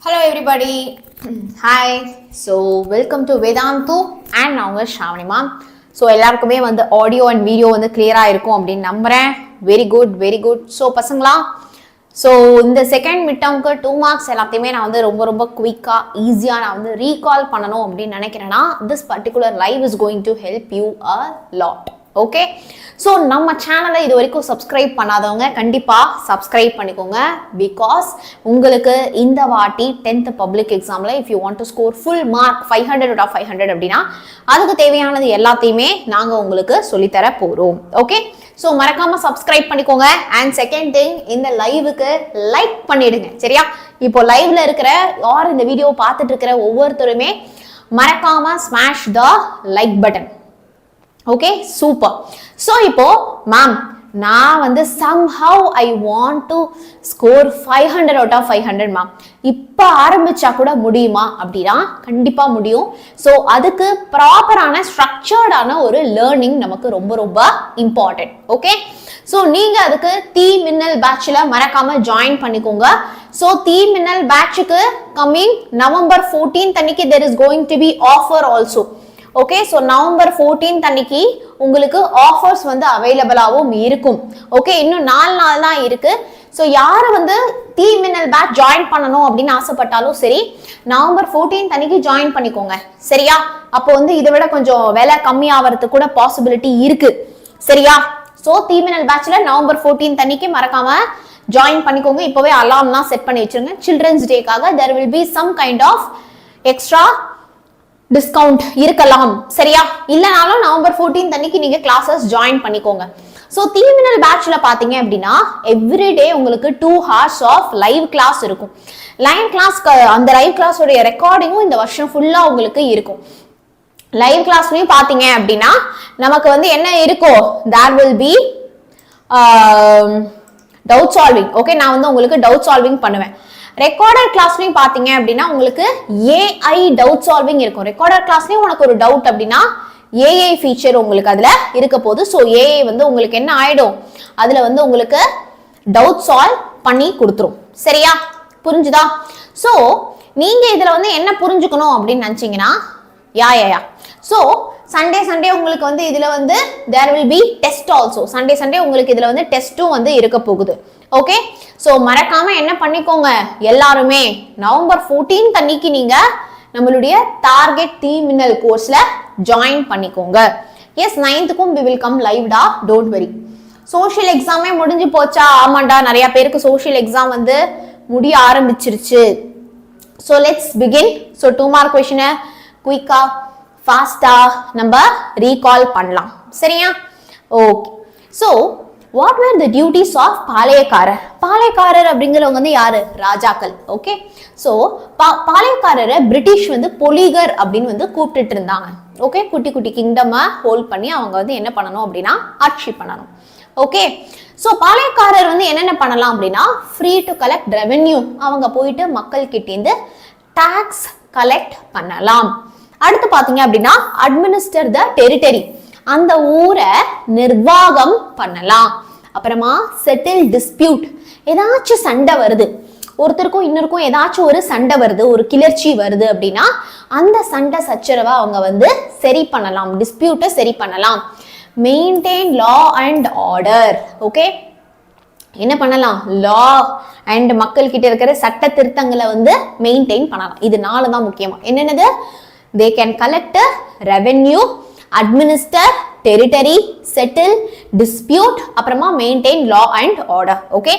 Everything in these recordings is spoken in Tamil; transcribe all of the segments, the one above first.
Hello everybody. Hi. So welcome to Vedantu and now Shravanee ma'am. So எல்லாருக்குமே வந்து ஆடியோ அண்ட் வீடியோ வந்து கிளியரா இருக்கும் அப்படின்னு நம்புறேன். Very good. ஸோ பசங்களா, ஸோ இந்த செகண்ட் மிட் டேர்முக்கு 2 மார்க்ஸ் எல்லாத்தையுமே நான் வந்து ரொம்ப குவிக்காக ஈஸியாக நான் வந்து ரீகால் பண்ணணும் அப்படின்னு நினைக்கிறேன்னா this particular live is going to help you a lot. Okay, so நம்ம சேனலை இது வரைக்கும் சப்ஸ்கிரைப் பண்ணாதவங்க கண்டிப்பாக சப்ஸ்கிரைப் பண்ணிக்கோங்க. பிகாஸ் உங்களுக்கு இந்த வாட்டி 10th பப்ளிக் எக்ஸாமில் if you want to score full mark 500 out of 500 அப்படின்னா அதுக்கு தேவையானது எல்லாத்தையுமே நாங்கள் உங்களுக்கு சொல்லித்தர போகிறோம். ஓகே, ஸோ மறக்காம சப்ஸ்கிரைப் பண்ணிக்கோங்க. அண்ட் செகண்ட் திங், இந்த லைவுக்கு லைக் பண்ணிடுங்க. சரியா, இப்போ லைவ்ல இருக்கிற யார் இந்த வீடியோ பார்த்துட்டு இருக்கிற ஒவ்வொருத்தருமே மறக்காம smash the like button. Okay, super. So இப்போ மேம் நான் வந்து somehow I want to score 500 out of 500 ma'am, இப்போ ஆரம்பிச்சா கூட முடியுமா அப்படின்னா கண்டிப்பா முடியும். ஸோ அதுக்கு ப்ராப்பரான ஸ்ட்ரக்சர்டான ஒரு லேர்னிங் நமக்கு ரொம்ப இம்பார்ட்டன்ட். ஓகே, ஸோ நீங்க அதுக்கு தீ மின்னல் பேட்ச்ல மறக்காம ஜாயின் பண்ணிக்கோங்க. ஸோ தீ மின்னல் பேட்சுக்கு கம்மிங் நவம்பர் 14th அன்னைக்கு there is going to be offer also. Okay, so November 14th அன்னைக்கு உங்களுக்கு ஆஃபர்ஸ் வந்து அவைலபிளாகவும் இருக்கும். ஓகே, இன்னும் 4 நாள் தான் இருக்கு. ஸோ யாரை வந்து தீ மின்னல் பேட்ச் ஜாயின் பண்ணணும் அப்படின்னு ஆசைப்பட்டாலும் சரி, நவம்பர் 14th அன்னைக்கு ஜாயின் பண்ணிக்கோங்க. சரியா, அப்போ வந்து இதை விட கொஞ்சம் விலை கம்மி ஆகிறதுக்கு கூட பாசிபிலிட்டி இருக்கு. சரியா, ஸோ தீ மின்னல் பேட்ச்ல நவம்பர் 14th அன்னைக்கு மறக்காம ஜாயின் பண்ணிக்கோங்க. இப்போவே அலார்ம்லாம் செட் பண்ணி வச்சிருங்க. சில்ட்ரன்ஸ் டேக்காக there will be some kind of extra discount இருக்கலாம். சரியா, இல்லனாலும் நவம்பர் 14th அன்னைக்கு நீங்க கிளாஸஸ் ஜாயின் பண்ணிக்கோங்க. ஸோ தீ மின்னல் பேட்ச்ல பாத்தீங்க அப்படின்னா எவ்ரிடே உங்களுக்கு 2 hours ஆஃப் லைவ் கிளாஸ் இருக்கும். லைவ் கிளாஸ், அந்த லைவ் கிளாஸோடைய ரெக்கார்டிங்கும் இந்த வருஷம் ஃபுல்லா உங்களுக்கு இருக்கும். லைவ் கிளாஸ்லயும் பாத்தீங்க அப்படின்னா நமக்கு வந்து என்ன இருக்கும், there will be doubt solving. Okay, நான் வந்து உங்களுக்கு டவுட் சால்விங் பண்ணுவேன். ரெக்கார்டட் கிளாஸ்லயும் பாத்தீங்க அப்படின்னா உங்களுக்கு ஏஐ டவுட் சால்விங் இருக்கும். ரெக்கார்டட் கிளாஸ்லயும் உனக்கு ஒரு டவுட் அப்படின்னா ஏஐ ஃபீச்சர் உங்களுக்கு அதுல இருக்க போகுது. ஸோ ஏஐ வந்து உங்களுக்கு என்ன ஆயிடும், அதுல வந்து உங்களுக்கு டவுட் சால்வ் பண்ணி கொடுத்துரும். சரியா, புரிஞ்சுதா? ஸோ நீங்க இதுல வந்து என்ன புரிஞ்சுக்கணும் அப்படின்னு நினைச்சீங்கன்னா யா ஸோ சண்டே உங்களுக்கு வந்து இதுல வந்து there will be test also. Sunday உங்களுக்கு இதுல வந்து டெஸ்ட்டும் வந்து இருக்க போகுது. ஓகே, ஸோ மறக்காம என்ன பண்ணிக்கோங்க, எல்லாருமே நவம்பர் 14th அன்னைக்கு நீங்க நம்மளுடைய டார்கெட் தீ மின்னல் கோர்ஸ்ல ஜாயின் பண்ணிக்கோங்க. எஸ், 9th-க்கும் we will come live டா, டோன்ட் வெரி. சோஷியல் எக்ஸாமே முடிஞ்சு போச்சா? ஆமாண்டா, நிறைய பேருக்கு சோஷியல் எக்ஸாம் வந்து முடிய ஆரம்பிச்சிருச்சு. So let's begin. So 2 mark கொஸ்டினை குயிக்கா ஃபாஸ்டா நம்ம ரீகால் பண்ணலாம். சரியா, okay. So what were the duties of Palayakkarar? Palayakkarar அப்படிங்கிறவங்க வந்து யாரு? ராஜாக்கள். ஓகே, ஸோ பாளையக்காரரை பிரிட்டிஷ் வந்து பொலிகர் அப்படின்னு வந்து கூப்பிட்டுட்டு இருந்தாங்க. ஓகே, குட்டி கிங்டமை ஹோல்ட் பண்ணி அவங்க வந்து என்ன பண்ணணும் அப்படின்னா ஆட்சி பண்ணணும். ஓகே, ஸோ பாளையக்காரர் வந்து என்னென்ன பண்ணலாம் அப்படின்னா ஃப்ரீ டு கலெக்ட் ரெவென்யூ, அவங்க போயிட்டு மக்கள் கிட்டேந்து டாக்ஸ் கலெக்ட் பண்ணலாம். அடுத்து பாத்தீங்க அப்படின்னா அட்மினிஸ்டர் த டெரிட்டரி, அந்த ஊரை நிர்வாகம் பண்ணலாம். அப்புறமா செட்டில் டிஸ்பியூட், ஏதாச்சும் சண்டை வருது, ஒருத்தருக்கும் இன்னொருக்கும் ஏதாச்சும் ஒரு சண்டை வருது, ஒரு கிளர்ச்சி வருது அப்படின்னா அந்த சண்டை சச்சரவை அவங்க வந்து சரி பண்ணலாம், டிஸ்பியூட்டை சரி பண்ணலாம். Maintain law and order. Okay, என்ன பண்ணலாம், லா அண்ட் மக்கள் கிட்ட இருக்கிற சட்ட திருத்தங்களை வந்து மெயின்டைன் பண்ணலாம். இது 4 தான் முக்கியமா. என்னென்னது? they can collect revenue, administer territory, settle dispute, அப்புறமா maintain law and order. Okay,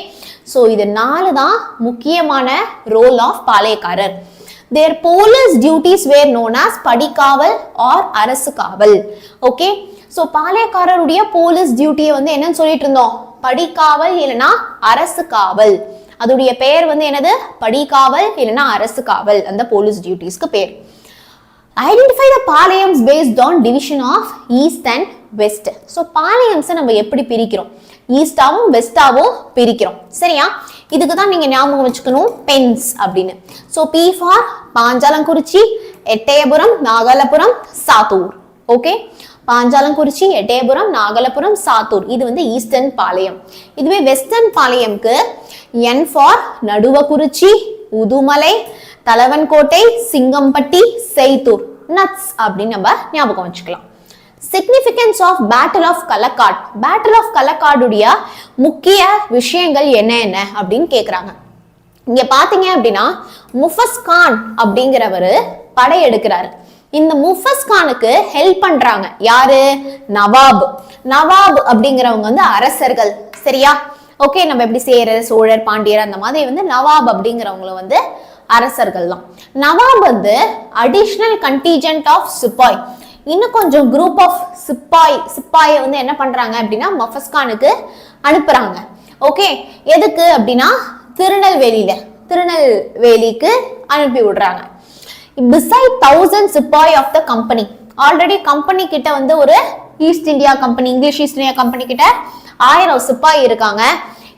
so இது 4 தான் முக்கியமான role of Palayakkarar. their police duties were known as Padikaval or Arasu காவல். ஓகே, ஸோ பாளையக்காரருடைய போலீஸ் டியூட்டியை வந்து என்னன்னு சொல்லிட்டு இருந்தோம், படிக்காவல் இல்லைன்னா அரசு காவல். அதோடைய பெயர் வந்து என்னது, படிக்காவல் இல்லைன்னா அரசு காவல், அந்த போலீஸ் டியூட்டிஸ்க்கு பேர். Identify the பாளையம்ஸ் based on division of east and west. So பாளையம்ஸை நம்ம எப்படி பிரிக்கிறோம், ஈஸ்டாவும் வெஸ்டாவும் பிரிக்கிறோம். சரியா, இதுக்கு தான் நீங்க ஞாபகம் வச்சுக்கணும் பென்ஸ் அப்படின்னு. So P for Panjalankurichi, Ettayapuram, Nagalapuram, Sathur. Okay, Panjalankurichi, Ettayapuram, Nagalapuram, Sathur, இது வந்து ஈஸ்டர்ன் பாளையம். இதுவே வெஸ்டர்ன் பாளையம்க்கு N for Naduvakurichi, Uthumalai, Thalavankottai, Singampatti, Seithur, nuts அப்படின்னு நம்ம ஞாபகம் வச்சுக்கலாம். Significance of battle of Kalakkad. Battle of கலக்காடுடைய முக்கிய விஷயங்கள் என்ன அப்படின்னு கேக்குறாங்க. இங்க பாத்தீங்க அப்படின்னா முஃபஸ் கான் அப்படிங்கிறவரு படையெடுக்கிறாரு. இந்த முஃபஸ் கானுக்கு ஹெல்ப் பண்றாங்க யாரு? நவாப். நவாப் அப்படிங்கிறவங்க வந்து அரசர்கள். சரியா? ஓகே, நம்ம எப்படி சேரர், சோழர், பாண்டியர் அந்த மாதிரி வந்து நவாப் அப்படிங்கிறவங்கள வந்து அரசர்கள் தான். நவாப் வந்து அடிஷனல் கண்டிஜென்ட் ஆஃப் சிப்பாய், இன்னும் கொஞ்சம் குரூப் ஆஃப் சிப்பாயை வந்து என்ன பண்றாங்க அப்படின்னா முஃபஸ் கானுக்கு அனுப்புறாங்க. ஓகே, எதுக்கு அப்படின்னா திருநெல்வேலிக்கு அனுப்பி விடுறாங்க. beside 1000 சிப்பாய் of the company. Already company கிட்ட வந்து ஒரு East India Company, English East India Company கிட்ட 1000 சிப்பாய் இருக்காங்க.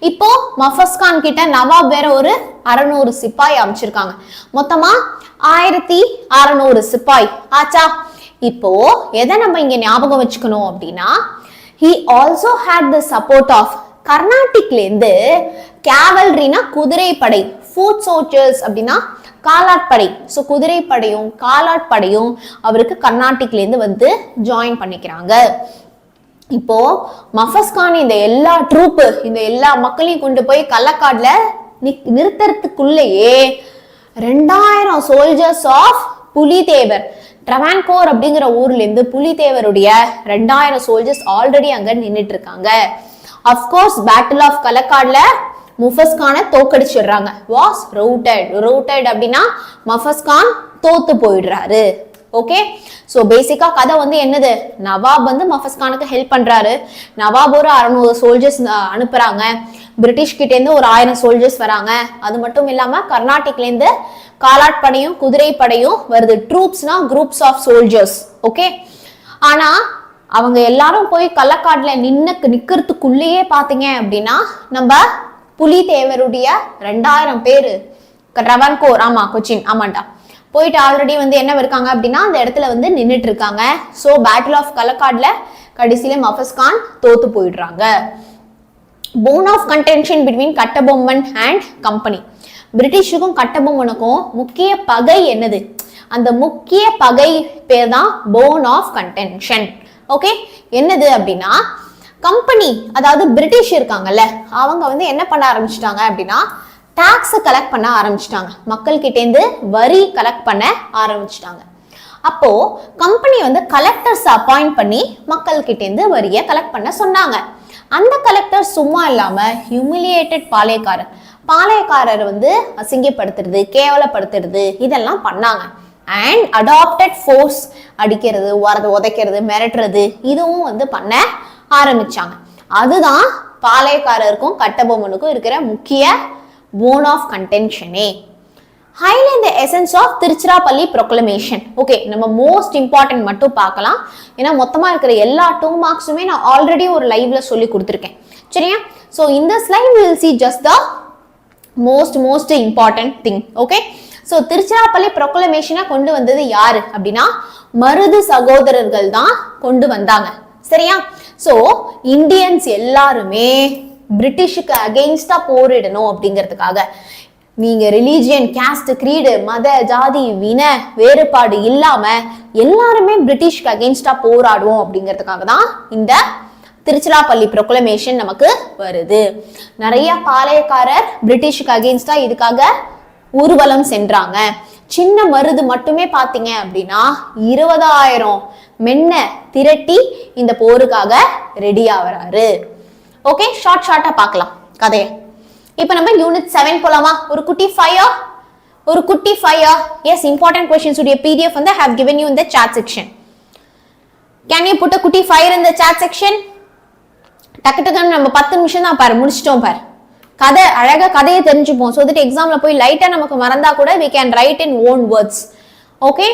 இப்போ முஃபஸ் கான் கிட்ட நவாப் வேற ஒரு 600 சிப்பாய் அமைச்சிருக்காங்க. மொத்தமா 1600 சிப்பாய் ஆச்சா. இப்போ எதை நம்ம இங்க ஞாபகம் வச்சுக்கணும் அப்படின்னா, he also had the support of கர்நாடிக்ல இருந்து கேவல்ரினா குதிரைப்படை, ஃபுட் சோல்ஜர்ஸ் அப்படின்னா காலாட்படை. ஸோ குதிரைப்படையும் காலாட்படையும் அவருக்கு கர்நாடிக்ல இருந்து வந்து ஜாயின் பண்ணிக்கிறாங்க. இப்போ முஃபஸ் கான் இந்த எல்லா ட்ரூப்பு, இந்த எல்லா மக்களையும் கொண்டு போய் கலக்காட்ல நிறுத்துறதுக்குள்ளேயே 2000 சோல்ஜர்ஸ் ஆஃப் புலிதேவர், ட்ரவான்கோர் அப்படிங்கிற ஊர்ல இருந்து புலிதேவருடைய 2000 சோல்ஜர்ஸ் ஆல்ரெடி அங்க நின்றுட்டு இருக்காங்க. அப்கோர்ஸ் பேட்டில் ஆஃப் கலக்காட்ல முஃபஸ் கானை தோக்கடிச்சிடுறாங்க. வாஸ் ரூட்டட் அப்படின்னா முஃபஸ் கான் தோத்து போயிடுறாரு. ஓகே, சோ பேசிக்கா கதை வந்து என்னது, நவாப் வந்து முஃபஸ் கானுக்கு ஹெல்ப் பண்றாரு. நவாப் ஒரு 600 சோல்ஜர்ஸ் அனுப்புறாங்க. பிரிட்டிஷ் கிட்ட இருந்து ஒரு 1000 சோல்ஜர்ஸ் வராங்க. அது மட்டும் இல்லாம கர்நாடிக்ல இருந்து காலாட்படையும் குதிரைப்படையும் வருது. ட்ரூப்ஸ்னா குரூப்ஸ் ஆஃப் சோல்ஜர்ஸ். ஓகே, ஆனா அவங்க எல்லாரும் போய் கலக்காட்ல நிக்கிறதுக்குள்ளேயே பாத்தீங்க அப்படின்னா நம்ம புலிதேவருடைய 2000 பேரு ட்ரவான்கோர், ஆமா கொச்சின், ஆமாண்டா, போயிட்டு ஆல்ரெடி வந்து என்ன இருக்காங்க அப்படின்னா அந்த இடத்துல வந்து நின்றுட்டு இருக்காங்க. ஸோ பேட்டில் ஆஃப் கலக்காட்ல கடைசியில முஃபஸ் கான் தோத்து போயிடுறாங்க. Bone of contention between Kattabomman and company. பிரிட்டிஷுக்கும் கட்டபொம்மனுக்கும் முக்கிய பகை என்னது? அந்த முக்கிய பகை பேர் தான் போன் ஆஃப் கண்டென்ஷன். ஓகே, என்னது அப்படின்னா கம்பெனி, அதாவது பிரிட்டிஷ் இருக்காங்கல்ல, அவங்க வந்து என்ன பண்ண ஆரம்பிச்சிட்டாங்க அப்படின்னா டாக்ஸ் கலெக்ட் பண்ண ஆரம்பிச்சிட்டாங்க. மக்கள் கிட்டேந்து வரி கலெக்ட் பண்ண ஆரம்பிச்சிட்டாங்க. அப்போ கம்பெனி வந்து கலெக்டர்ஸ் அப்பாயிண்ட் பண்ணி மக்கள் கிட்டேந்து வரியை கலெக்ட் பண்ண சொன்னாங்க. அந்த கலெக்டர் சும்மா இல்லாம ஹியூமிலியேட்டட் பாளையக்காரர் வந்து அசிங்கப்படுத்துறது, கேவலப்படுத்துறது இதெல்லாம் பண்ணாங்க. அண்ட் அடாப்டட் ஃபோர்ஸ், அடிக்கிறது, உதைக்கிறது, மிரட்டுறது இதுவும் வந்து பண்ண ஆரம்பிச்சாங்க. அதுதான் பாளையக்காரருக்கும் கட்டபொம்மனுக்கும் இருக்கிற முக்கிய போன் ஆஃப் கண்டென்ஷனே. Highlight the essence of Tiruchirappalli proclamation. Okay, நம்ம மோஸ்ட் இம்பார்ட்டன்ட் மட்டும் பார்க்கலாம். ஏன்னா மொத்தமா இருக்கிற எல்லா 2 மார்க்ஸுமே நான் ஆல்ரெடி ஒரு லைவ்ல சொல்லி கொடுத்துருக்கேன். சரியா? ஸோ இந்த slide will see just the most important thing. Okay, so Tiruchirappalli ப்ரொக்ளமேஷனை கொண்டு வந்தது யாரு அப்படின்னா மருது சகோதரர்கள் தான் கொண்டு வந்தாங்க. சரியா? ஸோ இந்தியன்ஸ் எல்லாருமே பிரிட்டிஷுக்கு அகெயின்ஸ்டா போரிடணும் அப்படிங்கிறதுக்காக, நீங்க ரிலீஜியன், கேஸ்ட், கிரீடு, மத, ஜாதி, வின வேறுபாடு இல்லாம எல்லாருமே பிரிட்டிஷ்க்கு அகெயின்ஸ்டா போராடுவோம் அப்படிங்கிறதுக்காக தான் இந்த திருச்சிராப்பள்ளி ப்ரொக்ளமேஷன் நமக்கு வருது. நிறைய பாளையக்காரர் பிரிட்டிஷுக்கு அகெயின்ஸ்டா இதுக்காக ஊர்வலம் சென்றாங்க. சின்ன மருது மட்டுமே பாத்தீங்க அப்படின்னா 20,000 மென்ன திரட்டி இந்த போருக்காக ரெடி ஆவறாரு. ஓகே, ஷார்ட்டா பார்க்கலாம் கதையை. இப்போ நம்ம யூனிட் 7 போலாமா? ஒரு குட்டி ஃபையா? எஸ், இம்பார்ட்டன்ட் क्वेश्चंस உடைய PDF வந்து I have given you in the chat section. Can you put a குட்டி fire in the chat section? டக்கு நம்ம 10 நிமிஷம் தான் பாரு முடிச்சிட்டோம் பாரு. கதை அழகா கதையை தெரிஞ்சுப்போம். ஸோ தட் எக்ஸாம்ல போய் லைட்டா நமக்கு மறந்தா கூட we can write in own words. Okay,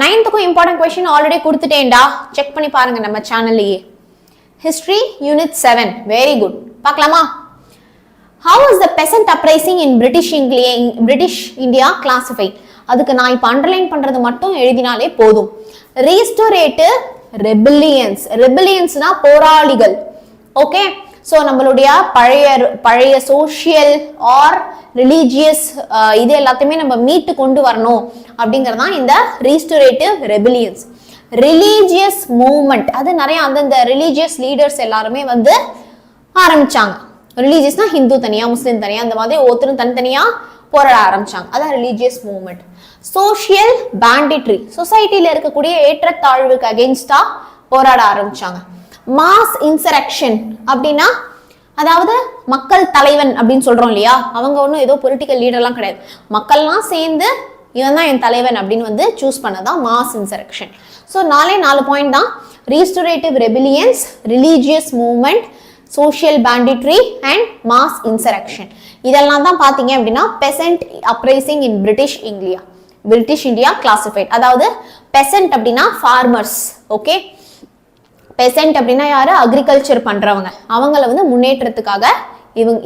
9th important question already கொடுத்துட்டேன்டா, செக் பண்ணி பாருங்க நம்ம சேனல்லையே. History unit 7, very good. பார்க்கலாமா? How is the peasant uprising in British India classified? அதுக்கு நான் இப்ப அண்டர்லைன் பண்றது மட்டும் எழுதினாலே போதும். Restorative rebellionsனா போராளிகள். ஓகே, ஸோ நம்மளுடைய பழைய சோஷியல் ஆர் ரிலீஜியஸ் இது எல்லாத்தையுமே நம்ம மீட்டு கொண்டு வரணும் அப்படிங்கறதான் இந்த ரீஸ்டோரேட்டிவ் ரெபிலியன்ஸ். ரிலீஜியஸ் மூவ்மெண்ட் அது நிறைய அந்தந்த ரிலீஜியஸ் லீடர்ஸ் எல்லாருமே வந்து ஆரம்பிச்சாங்க. ரிலீஜியஸ்னா ஹிந்து தனியா, முஸ்லிம் தனியா, அந்த மாதிரி ஒவ்வொருத்தரும் தனித்தனியா போராட ஆரம்பிச்சாங்க. அதான் ரிலீஜியஸ் மூவ்மெண்ட். சோஷியல் பேண்டிட்ரி, சொசைட்டில இருக்கக்கூடிய ஏற்றத்தாழ்வுக்கு அகெயின்ஸ்டா போராட ஆரம்பிச்சாங்க. மாஸ் இன்சரக்ஷன் அப்படின்னா அதாவது மக்கள் தலைவன் அப்படின்னு சொல்றோம் இல்லையா, அவங்க ஒன்றும் ஏதோ பொலிட்டிக்கல் லீடர்லாம் கிடையாது, மக்கள்லாம் சேர்ந்து இவன் தான் என் தலைவன் அப்படின்னு வந்து சூஸ் பண்ணதான் மாஸ் இன்சரக்ஷன். ஸோ 4 பாயிண்ட் தான்: restorative rebellions, religious movement, social banditry and mass insurrection. இதெல்லாம் தான் பார்த்தீங்க அப்படின்னா peasant uprising in British India classified. அதாவது பெசன்ட் அப்படின்னா ஃபார்மர்ஸ். ஓகே, பெசன்ட் அப்படின்னா யாரு? அக்ரிகல்ச்சர் பண்றவங்க. அவங்கள வந்து முன்னேற்றத்துக்காக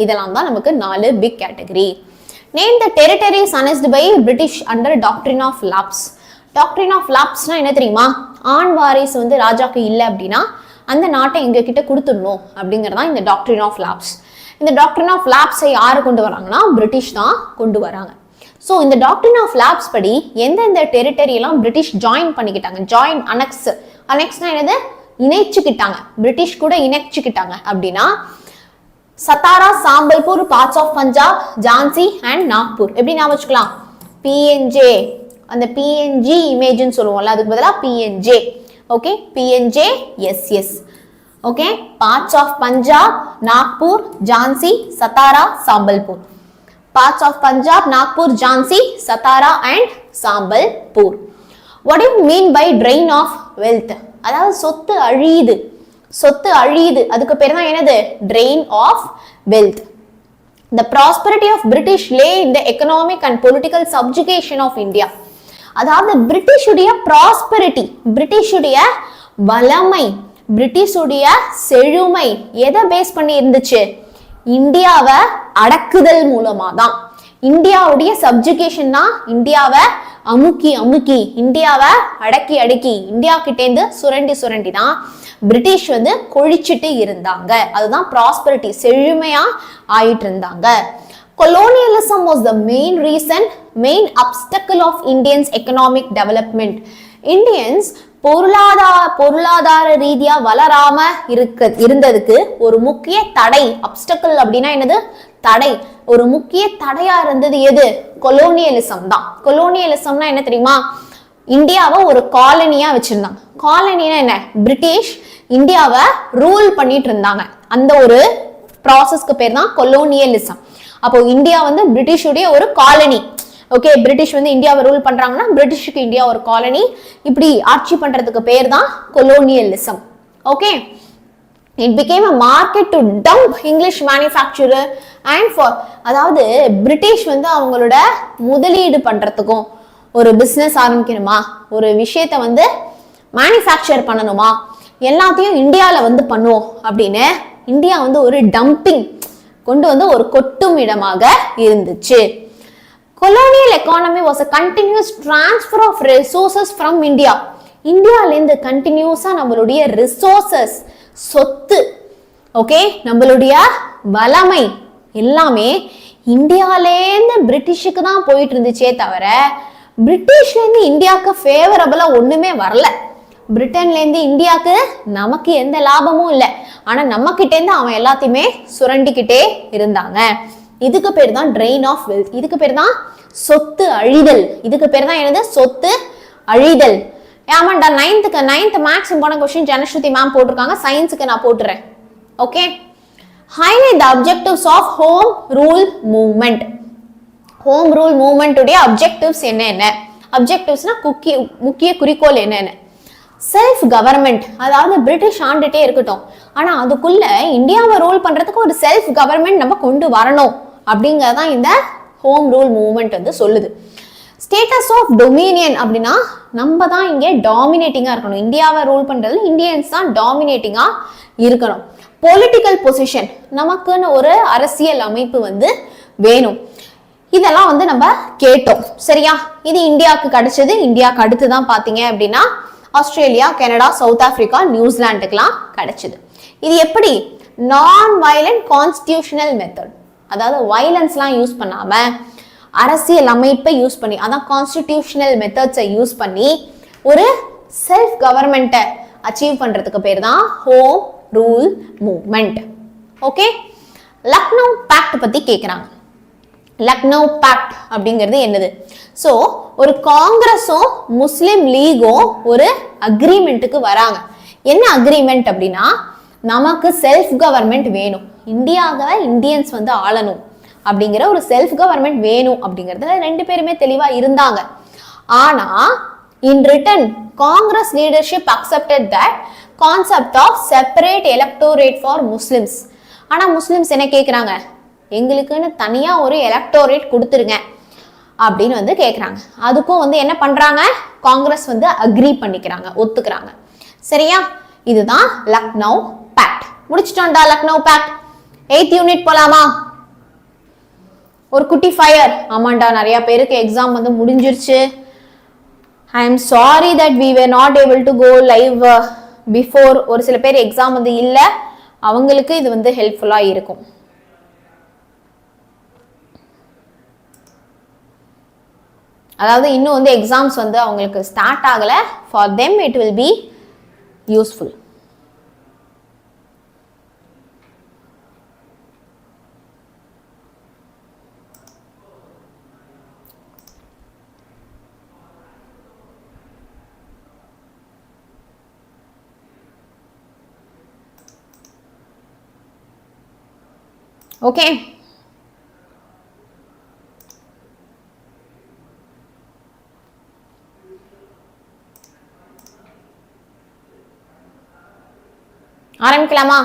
இதெல்லாம் தான் நமக்கு 4 big category. Name the territories annexed by British under doctrine of lapse. Doctrine of லாப்ஸ்னா என்ன தெரியுமா? ஆண் வாரிசு வந்து ராஜாக்கு இல்லை அப்படின்னா அந்த நாட்டை எங்க கிட்ட கொடுத்துடணும் அப்படிங்கறதா இந்த டாக்ட்ரின் ஆஃப் லாப்ஸ். இந்த டாக்ட்ரின் ஆஃப் லாப்ஸை யாரு கொண்டு வராங்கன்னா பிரிட்டிஷ் தான் கொண்டு வராங்க. ஸோ இந்த டாக்ட்ரின் ஆஃப் லாப்ஸ் படி எந்தெந்த டெரிட்டரி எல்லாம் பிரிட்டிஷ் ஜாயின் பண்ணிக்கிட்டாங்க, ஜாயின் அனெக்ஸ்னா என்னது? இணைச்சுக்கிட்டாங்க, பிரிட்டிஷ் கூட இணைச்சுக்கிட்டாங்க அப்படின்னா Satara, Sambalpur, parts of Punjab, Jhansi and Nagpur. எப்படி ஞாபகம் வச்சுக்கலாம்? பிஎன்ஜே, அந்த பிஎன்ஜி இமேஜ்னு சொல்லுவோம்ல, அதுக்கு பதிலாக P N J. Okay, P N J S S. Okay, parts of Punjab, Nagpur, Jhansi, Satara, Sambalpur. Parts of Punjab, Nagpur, Jhansi, Satara and Sambalpur. What you mean by drain of wealth? அதாவது சொத்து அழியுது, சொத்து அழியுது, அதுக்கு பேர் தான் என்னது? Drain of wealth. The prosperity of British lay in the economic and political subjugation of India. அதாவது பிரிட்டிஷுடைய ப்ராஸ்பெரிட்டி, பிரிட்டிஷுடைய வளமை, பிரிட்டிஷுடைய செழுமை எதை பேஸ் பண்ணி இருந்துச்சு? இந்தியாவை அடக்குதல் மூலமா தான். இந்தியாவுடைய சப்ஜுகேஷன் தான் இந்தியாவை அமுக்கி இந்தியாவை அடக்கி இந்தியா கிட்டேந்து சுரண்டி தான் பிரிட்டிஷ் வந்து கொழிச்சிட்டு இருந்தாங்க. அதுதான் ப்ராஸ்பெரிட்டி, செழுமையா ஆயிட்டு இருந்தாங்க. Colonialism was the main obstacle of Indians' economic development. Indians பொருளாதார ரீதியா வளராம இருந்ததுக்கு ஒரு முக்கிய தடை, அப்டக்கிள் அப்படின்னா என்னது? தடை. ஒரு முக்கிய தடையா இருந்தது எது? கொலோனியலிசம் தான். கொலோனியலிசம்னா என்ன தெரியுமா? இந்தியாவை ஒரு காலனியா வச்சிருந்தாங்க. காலனினா என்ன? பிரிட்டிஷ் இந்தியாவை ரூல் பண்ணிட்டு இருந்தாங்க. அந்த ஒரு ப்ராசஸ்க்கு பேர் தான் கொலோனியலிசம். அப்போ இந்தியா வந்து பிரிட்டிஷுடைய ஒரு காலனி. ஓகே, பிரிட்டிஷ் வந்து இந்தியாவை ரூல் பண்றாங்கன்னா பிரிட்டிஷுக்கு இந்தியா ஒரு காலனி. இப்படி ஆட்சி பண்றதுக்கு பேர் தான் colonialism. Okay, it became a market to dump English manufacturer and for, அதாவது பிரிட்டிஷ் வந்து அவங்களோட முதலீடு பண்றதுக்கும், ஒரு பிசினஸ் ஆரம்பிக்கணுமா, ஒரு விஷயத்த வந்து மேனுஃபேக்சர் பண்ணணுமா, எல்லாத்தையும் இந்தியாவில் வந்து பண்ணுவோம் அப்படின்னு இந்தியா வந்து ஒரு டம்பிங் கொண்டு வந்து ஒரு கொட்டும் இடமாக இருந்துச்சு. Colonial economy was a continuous transfer of resources from India. இந்தியாவிலேருந்து கண்டினியூஸா நம்மளுடைய ரிசோர்சஸ், சொத்து, ஓகே, நம்மளுடைய வளமை எல்லாமே இந்தியாவிலேருந்து பிரிட்டிஷுக்கு தான் போயிட்டு இருந்துச்சே தவிர பிரிட்டிஷ்லேருந்து இந்தியாவுக்கு ஃபேவரபிளா ஒண்ணுமே வரல. பிரிட்டன்லேருந்து இந்தியாவுக்கு நமக்கு எந்த லாபமும் இல்லை. ஆனா நம்ம கிட்டேருந்து அவன் எல்லாத்தையுமே சுரண்டிக்கிட்டே இருந்தாங்க. இதுக்கு பேர் தான் ட்ரெயின் ஆஃப் வெல்த். இதுக்கு பேர் தான் சொத்து அழிதல். இதுக்கு பேர் தான் என்னது? சொத்து அழிதல். ஆமாண்டா, ninth maths important question Janasruthi ma'am போட்டிருக்காங்க. சயின்ஸுக்கு நான் போட்டுறேன். Okay, highlight the objectives of home rule movement. Home rule மூவ்மெண்ட்டுடைய அப்ஜெக்டிவ்ஸ் என்ன? அப்ஜெக்டிவ்ஸ்னா முக்கிய குறிக்கோள் என்னென்ன? செல்ஃப் கவர்மெண்ட், அதாவது பிரிட்டிஷ் ஆண்டுட்டே இருக்கட்டும், ஆனா அதுக்குள்ள இந்தியாவை ரூல் பண்றதுக்கு ஒரு செல்ஃப் கவர்மெண்ட் நம்ம கொண்டு வரணும் அப்படிங்கறதான் இந்த ஹோம் ரூல் மூவ்மெண்ட் வந்து சொல்லுது. ஸ்டேட்டஸ் ஆஃப் டொமினியன் அப்படின்னா நம்ம தான் இங்க டாமினேட்டிங்கா இருக்கணும். இந்தியாவை ரூல் பண்றது இந்தியன்ஸ் தான் டாமினேட்டிங்கா இருக்கணும். பொலிட்டிக்கல் பொசிஷன், நமக்குன்னு ஒரு அரசியல் அமைப்பு வந்து வேணும். இதெல்லாம் வந்து நம்ம கேட்டோம். சரியா? இது இந்தியாவுக்கு கிடைச்சது. இந்தியாவுக்கு அடுத்துதான் பாத்தீங்க அப்படின்னா ஆஸ்திரேலியா, கனடா, சவுத் ஆப்பிரிக்கா, நியூசிலாண்டுக்கெல்லாம் கிடைச்சது. இது எப்படி? நான் வயலண்ட் கான்ஸ்டிடியூஷனல் மெத்தட், அதாவது வயலன்ஸ்லாம் யூஸ் பண்ணாம அரசியல் அமைப்பை யூஸ் பண்ணி, அதான் கான்ஸ்டிடியூஷனல் மெத்தட்ஸை யூஸ் பண்ணி ஒரு செல்ஃப் கவர்மெண்ட்டை அச்சீவ் பண்றதுக்கு பேர் தான் home rule movement. Okay, Lucknow pact பத்தி கேக்குறாங்க. லக்னோ பேக்ட் அப்படிங்கிறது என்னது? ஸோ ஒரு காங்கிரஸும் முஸ்லிம் லீகும் ஒரு அக்ரிமெண்ட்டுக்கு வராங்க. என்ன அக்ரிமெண்ட் அப்படின்னா, நமக்கு செல்ஃப் கவர்மெண்ட் வேணும், இந்தியாவை இந்தியன்ஸ் வந்து ஆளணும் அப்படிங்கிற ஒரு செல்ஃப் கவர்மெண்ட் வேணும் அப்படிங்கிறதுல ரெண்டு பேருமே தெளிவா இருந்தாங்க. ஆனா in return Congress leadership accepted that concept of separate electorate for Muslims. ஆனா முஸ்லிம்ஸ் என்ன கேட்குறாங்க, எங்களுக்குன்னு தனியா ஒரு எலக்டோரேட் கொடுத்துருங்க அப்படின்னு வந்து கேட்குறாங்க. அதுக்கும் வந்து என்ன பண்றாங்க, காங்கிரஸ் வந்து அக்ரி பண்ணிக்கிறாங்க, ஒத்துக்கிறாங்க. சரியா, இதுதான் லக்னோ பேக்ட். முடிச்சிட்டோம்டா லக்னோ பேக்ட். 8th யூனிட் போலாமா? ஒரு குட்டி ஃபயர். ஆமாண்டா, நிறைய பேருக்கு எக்ஸாம் வந்து முடிஞ்சிருச்சு. I am sorry that we were not able to go live before. ஒரு சில பேர் எக்ஸாம் வந்து இல்ல, அவங்களுக்கு இது வந்து ஹெல்ப்ஃபுல்லா இருக்கும். அதாவது இன்னும் வந்து எக்ஸாம்ஸ் வந்து அவங்களுக்கு ஸ்டார்ட் ஆகல. For them it will be useful. Okay, ஆரம்பிக்கலாமா?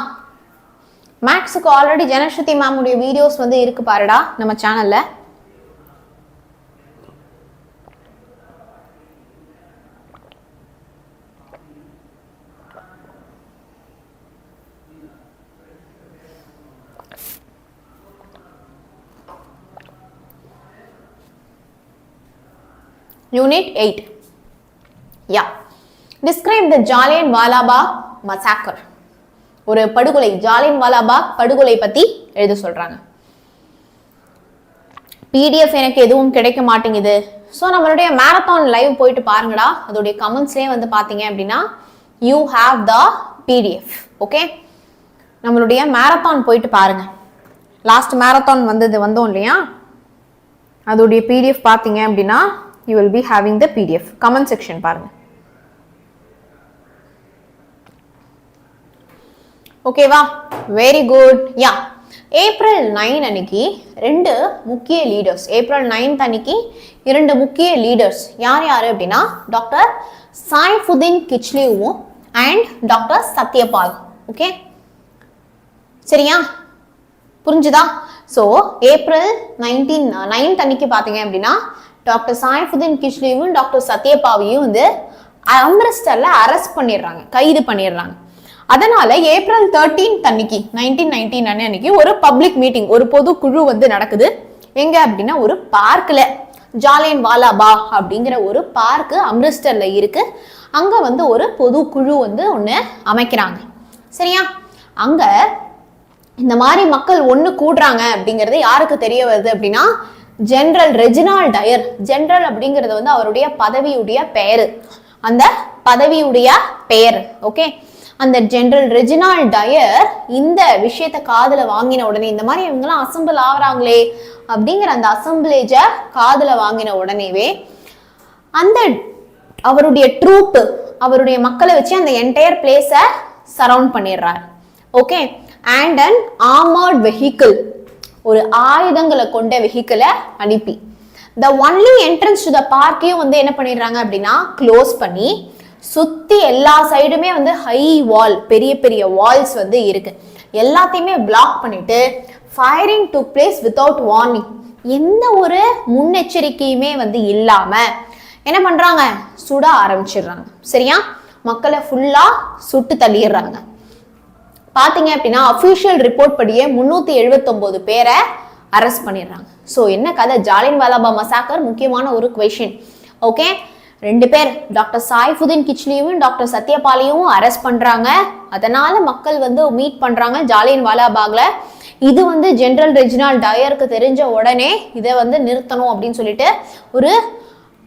மேக்ஸுக்கு ஆல்ரெடி ஜனஸ்ருதி மேம் உடைய வீடியோஸ் வந்து இருக்கு பாருடா நம்ம சேனல்ல. Unit 8. Yeah. Describe the Jallianwala Bagh massacre. ஒரு படுகொலை, ஜாலியன்வாலா பாக் படுகொலை பத்தி எழுத சொல்றாங்க. பிடிஎஃப் எனக்கு எதுவும் கிடைக்க மாட்டேங்குது. ஸோ நம்மளுடைய மேரத்தான் லைவ் போயிட்டு பாருங்கடா. அதோடைய கமெண்ட்ஸ்லேயே வந்து பார்த்தீங்க அப்படின்னா you have the PDF. Okay, நம்மளுடைய மேரத்தான் போயிட்டு பாருங்க. லாஸ்ட் மேரத்தான் வந்தோம் இல்லையா, அதோடைய பிடிஎஃப் பார்த்தீங்க அப்படின்னா you will be having the PDF. Comment section பாருங்க. ஓகேவா, வெரி குட். யா, April 9 அன்னைக்கு ரெண்டு முக்கிய லீடர்ஸ், April 9 அன்னைக்கு இரண்டு முக்கிய லீடர்ஸ் யார் யாரு அப்படின்னா டாக்டர் சாய்ஃபுதீன் கிச்லியும் அண்ட் டாக்டர் சத்யபால். ஓகே, சரியா, புரிஞ்சுதா? ஸோ April 9 அன்னைக்கு பார்த்தீங்க அப்படின்னா டாக்டர் சாய்ஃபுதீன் கிச்லியும் டாக்டர் சத்யபாவையும் வந்து அம்ரிஸ்டர்ல அரெஸ்ட் பண்ணிடுறாங்க, கைது பண்ணிடுறாங்க. அதனால April 13 அன்னைக்கு 1919 அன்னைக்கு ஒரு பப்ளிக் மீட்டிங், ஒரு பொது குழு வந்து நடக்குது. எங்க அப்படின்னா ஒரு பார்க்ல, ஜாலியன்வாலா பாக் அப்படிங்கிற ஒரு பார்க் அம்ரிஸ்டர்ல இருக்கு. அங்க வந்து ஒரு பொது குழு வந்து ஒண்ணு அமைக்கிறாங்க. சரியா, அங்க இந்த மாதிரி மக்கள் ஒண்ணு கூடுறாங்க அப்படிங்கிறது யாருக்கு தெரிய வருது அப்படின்னா ஜெனரல் ரெஜினால்ட் டயர். ஜெனரல் அப்படிங்கிறது வந்து அவருடைய பதவியுடைய பெயரு, அந்த பதவியுடைய பெயர். ஓகே, அந்த ஜெனரல் ரெஜினால்ட் டயர் இந்த விஷயத்த காதுல வாங்கின உடனே, இந்த மாதிரி இவங்கெல்லாம் அசம்பிள் ஆகுறாங்களே அப்படிங்கிற அந்த அசம்பிளேஜ காதுல வாங்கின உடனேவே அந்த அவருடைய ட்ரூப், அவருடைய மக்களை வச்சு அந்த என்டையர் பிளேஸ சரவுண்ட் பண்ணிடுறாரு. Okay, and an armoured vehicle, ஒரு ஆயுதங்களை கொண்ட வெஹிக்கிளை அனுப்பி the only entrance to the பார்க்கையும் வந்து என்ன பண்ணிடுறாங்க அப்படின்னா க்ளோஸ் பண்ணி, சுத்தி எல்லா சைடுமே வந்து ஹை வால், பெரிய பெரிய வால்ஸ் வந்து இருக்கு, எல்லாத்தையுமே பிளாக் பண்ணிட்டு firing to place without warning, எந்த ஒரு முன்னெச்சரிக்கையுமே வந்து இல்லாம என்ன பண்றாங்க, சுட ஆரம்பிச்சிடுறாங்க. சரியா, மக்களை ஃபுல்லா சுட்டு தள்ளிடுறாங்க. பாத்தீங்க அப்படின்னா அபிஷியல் ரிப்போர்ட் படியே 379 பேரை அரெஸ்ட் பண்ணிடுறாங்க. ஸோ என்ன கதை, ஜாலியன்வாலா பாக் மசாக்கர் முக்கியமான ஒரு கொஸ்டின். ஓகே, 2 பேர் டாக்டர் சாய்ஃபுதீன் கிச்லியும் டாக்டர் சத்யபாலியும் அரெஸ்ட் பண்றாங்க. அதனால மக்கள் வந்து மீட் பண்றாங்க ஜாலியன்வாலா பாக்ல. இது வந்து ஜெனரல் ரெஜினால்ட் டயருக்கு தெரிஞ்ச உடனே இதை வந்து நிறுத்தணும் அப்படின்னு சொல்லிட்டு ஒரு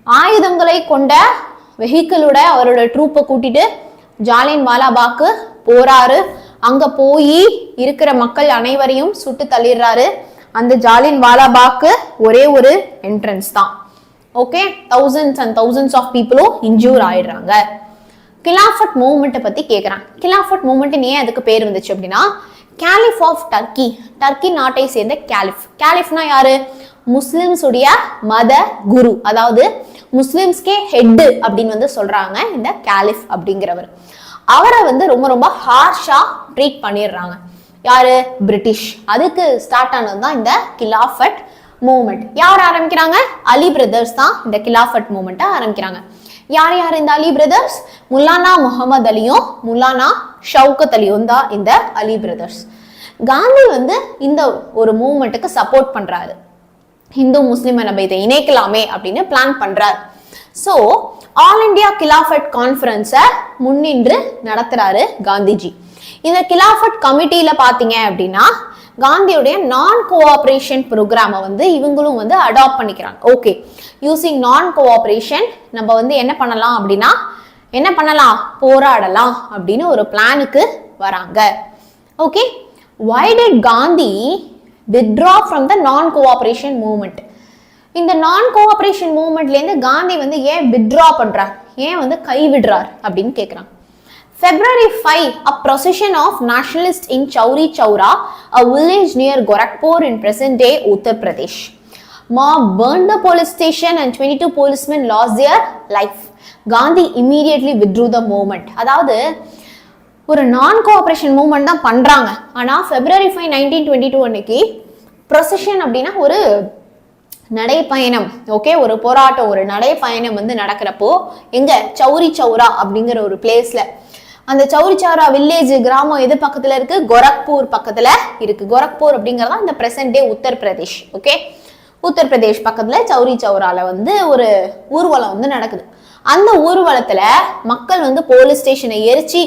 ஆயுதங்களை கொண்ட வெஹிக்கிளோட அவரோட ட்ரூப்பை கூட்டிட்டு ஜாலியன்வாலா பாக்கு போறாரு. அங்க போய் இருக்கிற மக்கள் அனைவரையும் சுட்டு தள்ளிடுறாரு. அந்த ஜாலியன்வாலா பாக்கு ஒரே ஒரு என்ட்ரன்ஸ் தான். Okay, thousands and thousands of பீப்புளும் இன்ஜூர் ஆயிடுறாங்க. கிலாஃபட் மூவ்மெண்ட்டை பத்தி கேட்குறான். கிலாஃபட் மூவ்மெண்ட் ஏன் அதுக்கு பேர் வந்துச்சு அப்படின்னா, கேலிஃப் ஆஃப் டர்க்கி, டர்க்கி நாட்டை சேர்ந்த கேலிஃப். கேலிஃப்னா யாரு? முஸ்லிம்ஸ் உடைய மத குரு, அதாவது முஸ்லிம்ஸ்கே ஹெட் அப்படின்னு வந்து சொல்றாங்க இந்த கேலிஃப் அப்படிங்கிறவர். அவரை வந்து ரொம்ப ரொம்ப ஹார்ஷா ட்ரீட் பண்ணிடுறாங்க. யாரு? பிரிட்டிஷ். அதுக்கு ஸ்டார்ட் ஆனது தான் இந்த கிலாஃபட் மூவ்மெண்ட். யார் ஆரம்பிக்கிறாங்க? அலி பிரதர்ஸ் தான் இந்த கிலாஃபட் மூவ்மெண்ட்டை ஆரம்பிக்கிறாங்க. யார் யார் இந்த அலி பிரதர்ஸ்? முல்லானா முகமது அலியும் முல்லானா ஷவுகத் அலியும் தான் இந்த அலி பிரதர்ஸ். காந்தி வந்து இந்த ஒரு மூவ்மெண்ட்டுக்கு சப்போர்ட் பண்றாரு. இந்து முஸ்லிம் நம்ம இதை இணைக்கலாமே அப்படின்னு பிளான் பண்றாரு. ஸோ ஆல் இண்டியா கிலாஃபட் கான்ஃபரன்ஸை முன்னின்று நடத்துறாரு காந்திஜி. இந்த கிலாஃபட் கமிட்டியில பாத்தீங்க அப்படின்னா காந்தியுடைய நான் கோஆபரேஷன் ப்ரோக்ராமை வந்து இவங்களும் வந்து அடாப்ட் பண்ணிக்கிறாங்க. ஓகே, யூசிங் நான் கோஆபரேஷன் நம்ம வந்து என்ன பண்ணலாம் அப்படின்னா போராடலாம் அப்படின்னு ஒரு பிளானுக்கு வராங்க. Okay, why did Gandhi withdraw from the non-cooperation movement? இந்த நான் கோஆபரேஷன் மூவ்மெண்ட்லேருந்து காந்தி வந்து ஏன் வித்ட்ரா பண்றார், ஏன் வந்து கைவிடுறார் அப்படின்னு கேட்குறாங்க. February 5, a procession of nationalists in Chauri Chaura, a village near Gorakhpur in present-day Uttar Pradesh. Mob burned the police station and 22 policemen lost their life. Gandhi immediately withdrew the movement. அதாவது ஒரு நான் கோஆபரேஷன் மூவ்மெண்ட் தான் பண்றாங்க. ஆனா February 5, 1922 அன்னைக்கு ப்ரொசஷன் அப்படின்னா ஒரு நடைப்பயணம். ஓகே, ஒரு போராட்டம், ஒரு நடைப்பயணம் வந்து நடக்கிறப்போ எங்க சௌரி சௌரா அப்படிங்கிற ஒரு பிளேஸ்ல, அந்த சௌரி சௌரா வில்லேஜ் கிராமம் எது பக்கத்துல இருக்கு? கோரக்பூர் பக்கத்துல இருக்கு. கோரக்பூர் அப்படிங்கறதா இந்த பிரசன்ட் டே உத்தர் பிரதேஷ். ஓகே, உத்தர் பிரதேஷ் பக்கத்துல சௌரி சௌரால வந்து ஒரு ஊர்வலம் வந்து நடக்குது. அந்த ஊர்வலத்துல மக்கள் வந்து போலீஸ் ஸ்டேஷனை எரிச்சு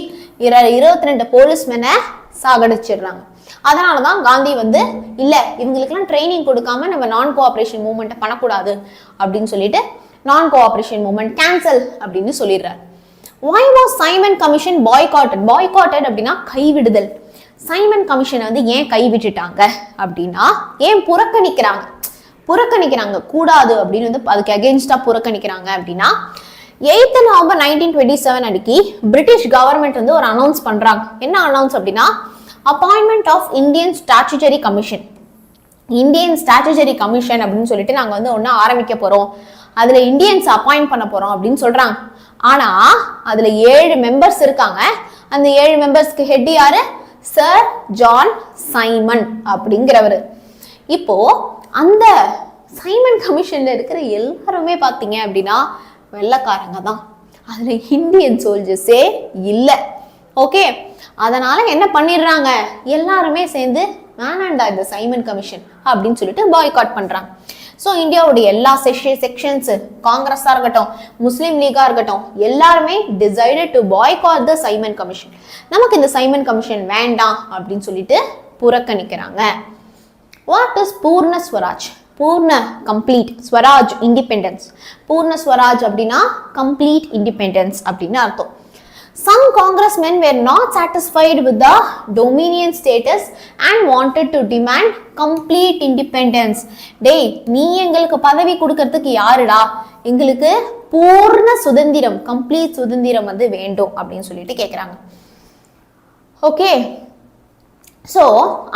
22 போலீஸ்மேனை சாகடிச்சிடுறாங்க. அதனாலதான் காந்தி வந்து இல்ல இவங்களுக்கெல்லாம் ட்ரைனிங் கொடுக்காம நம்ம நான் கோஆபரேஷன் மூவ்மெண்ட் பண்ணக்கூடாது அப்படின்னு சொல்லிட்டு நான் கோஆபரேஷன் மூவ்மெண்ட் கேன்சல் அப்படின்னு சொல்லிடுறாரு. Why was Simon Commission boycotted? Boycotted அப்படின்னா கைவிடுதல். சைமன் கமிஷனை வந்து ஏன் கைவிட்டுட்டாங்க அப்படின்னா, ஏன் புறக்கணிக்கிறாங்க கூடாது அப்படின்னு வந்து அதுக்கு அகேன்ஸ்டா புறக்கணிக்கிறாங்க அப்படின்னா, 8th November 1927 அன்னைக்கு பிரிட்டிஷ் கவர்மெண்ட் வந்து ஒரு அனௌன்ஸ் பண்றாங்க. என்ன அனௌன்ஸ் அப்படின்னா, appointment of Indian statutory commission. Indian statutory commission அப்படின்னு சொல்லிட்டு நாங்க வந்து ஒன்னு ஆரம்பிக்க போறோம், அதுல இந்தியன்ஸ் அப்பாயிண்ட் பண்ண போறோம் அப்படின்னு சொல்றாங்க. ஆனா அதுல 7 மெம்பர்ஸ் இருக்காங்க. அந்த 7 மெம்பர்ஸ்க்கு ஹெட் யாரு? சர் ஜான் சைமன் அப்படிங்கிறவரு. இப்போ அந்த சைமன் கமிஷன்ல இருக்கிற எல்லாருமே பாத்தீங்க அப்படின்னா வெள்ளக்காரங்க தான். அதுல இந்தியன் சோல்ஜர்ஸே இல்லை. ஓகே, அதனால என்ன பண்ணிடுறாங்க, எல்லாருமே சேர்ந்து வேணாண்டா இந்த சைமன் கமிஷன் அப்படின்னு சொல்லிட்டு பாய்காட் பண்றாங்க. ஸோ இந்தியாவுடைய எல்லா செக்ஷன்ஸ், காங்கிரஸா இருக்கட்டும், முஸ்லீம் லீகா இருக்கட்டும், எல்லாருமே decided to boycott the Simon commission. நமக்கு இந்த சைமன் கமிஷன் வேண்டாம் அப்படின்னு சொல்லிட்டு புறக்கணிக்கிறாங்க. வாட் இஸ் பூர்ண ஸ்வராஜ்? பூர்ண கம்ப்ளீட், ஸ்வராஜ் இண்டிபெண்டன்ஸ். பூர்ண ஸ்வராஜ் அப்படின்னா கம்ப்ளீட் இண்டிபெண்டன்ஸ் அப்படின்னு அர்த்தம். Some congressmen were not satisfied with the dominion status and wanted to demand complete independence. டேய், நீ எங்களுக்கு பதவி கொடுக்கிறதுக்கு யாருடா, எங்களுக்கு பூர்ண சுதந்திரம், கம்ப்ளீட் சுதந்திரம் வந்து வேண்டும் அப்படின்னு சொல்லிட்டு கேட்குறாங்க. ஓகே, ஸோ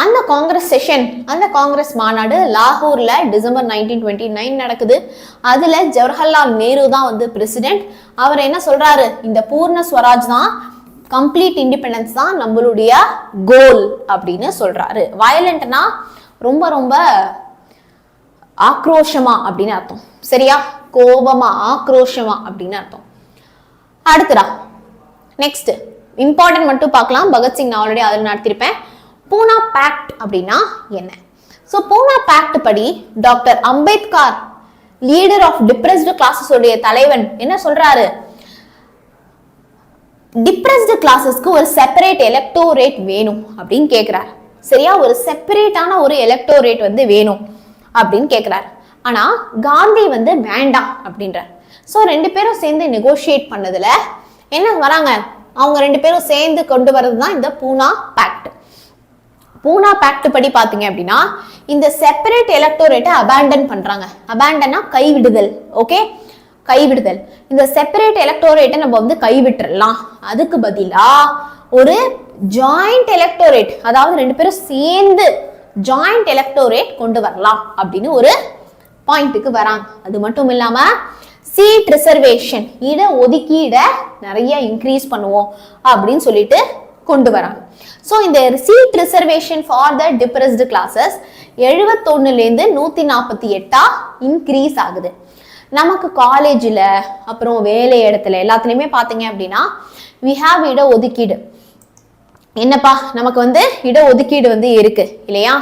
அந்த காங்கிரஸ் செஷன், அந்த காங்கிரஸ் மாநாடு லாகூர்ல டிசம்பர் 1929 நடக்குது. அதுல ஜவஹர்லால் நேரு தான் வந்து பிரசிடென்ட். அவர் என்ன சொல்றாரு, இந்த பூர்ண ஸ்வராஜ் தான், கம்ப்ளீட் இண்டிபெண்டன்ஸ் தான் நம்மளுடைய கோல் அப்படின்னு சொல்றாரு. வயலண்ட்னா ரொம்ப ரொம்ப ஆக்ரோஷமா அப்படின்னு அர்த்தம். சரியா? கோபமா, ஆக்ரோஷமா அப்படின்னு அர்த்தம். அடுத்ததா நெக்ஸ்ட் இம்பார்ட்டன்ட் மட்டும் பார்க்கலாம். பகத்சிங் நான் ஆல்ரெடி அதில் நடத்திருப்பேன். பூனா பேக்ட் அப்படின்னா என்ன? ஸோ பூனா பேக்ட் படி doctor Ambedkar leader of depressed classes உடைய தலைவன் என்ன சொல்றாரு? டிப்ரெஸ்டு கிளாஸஸ்க்கு ஒரு செப்பரேட் எலக்டோரேட் வேணும் அப்படின்னு கேட்கிறார். சரியா? ஒரு செப்பரேட்டான ஒரு எலக்டோரேட் வந்து வேணும் அப்படின்னு கேட்கிறார். ஆனா காந்தி வந்து வேண்டாம் அப்படின்றார். ஸோ ரெண்டு பேரும் சேர்ந்து நெகோஷியேட் பண்ணதுல என்ன வராங்க? அவங்க ரெண்டு பேரும் சேர்ந்து கொண்டு வரது தான் இந்த பூனா பேக்ட். பூனா பேக்ட் படி பாத்தீங்க அப்படின்னா இந்த செப்பரேட் எலக்டோரேட்டை அபேண்டன் பண்றாங்க. அபேண்டனா கைவிடுதல். ஓகே, கைவிடுதல். இந்த செப்பரேட் எலக்டோரேட்டை நம்ம வந்து கைவிட்டுறலாம். அதுக்கு பதிலா ஒரு ஜாயிண்ட் எலக்டோரேட், அதாவது ரெண்டு பேரும் சேர்ந்து ஜாயிண்ட் எலக்டோரேட் கொண்டு வரலாம் அப்படின்னு ஒரு பாயிண்ட்டுக்கு வராங்க. அது மட்டும் இல்லாம சீட் ரிசர்வேஷன், இட ஒதுக்கீட நிறைய இன்க்ரீஸ் பண்ணுவோம் அப்படின்னு சொல்லிட்டு கொண்டு வராங்க. ஸோ இந்த seat reservation for the depressed classes 71லேருந்து 148 இன்க்ரீஸ் ஆகுது. நமக்கு காலேஜில் அப்புறம் வேலை இடத்துல எல்லாத்துலேயுமே பார்த்தீங்க அப்படின்னா வி ஹாவ் இட ஒதுக்கீடு. என்னப்பா நமக்கு வந்து இட ஒதுக்கீடு வந்து இருக்கு இல்லையா?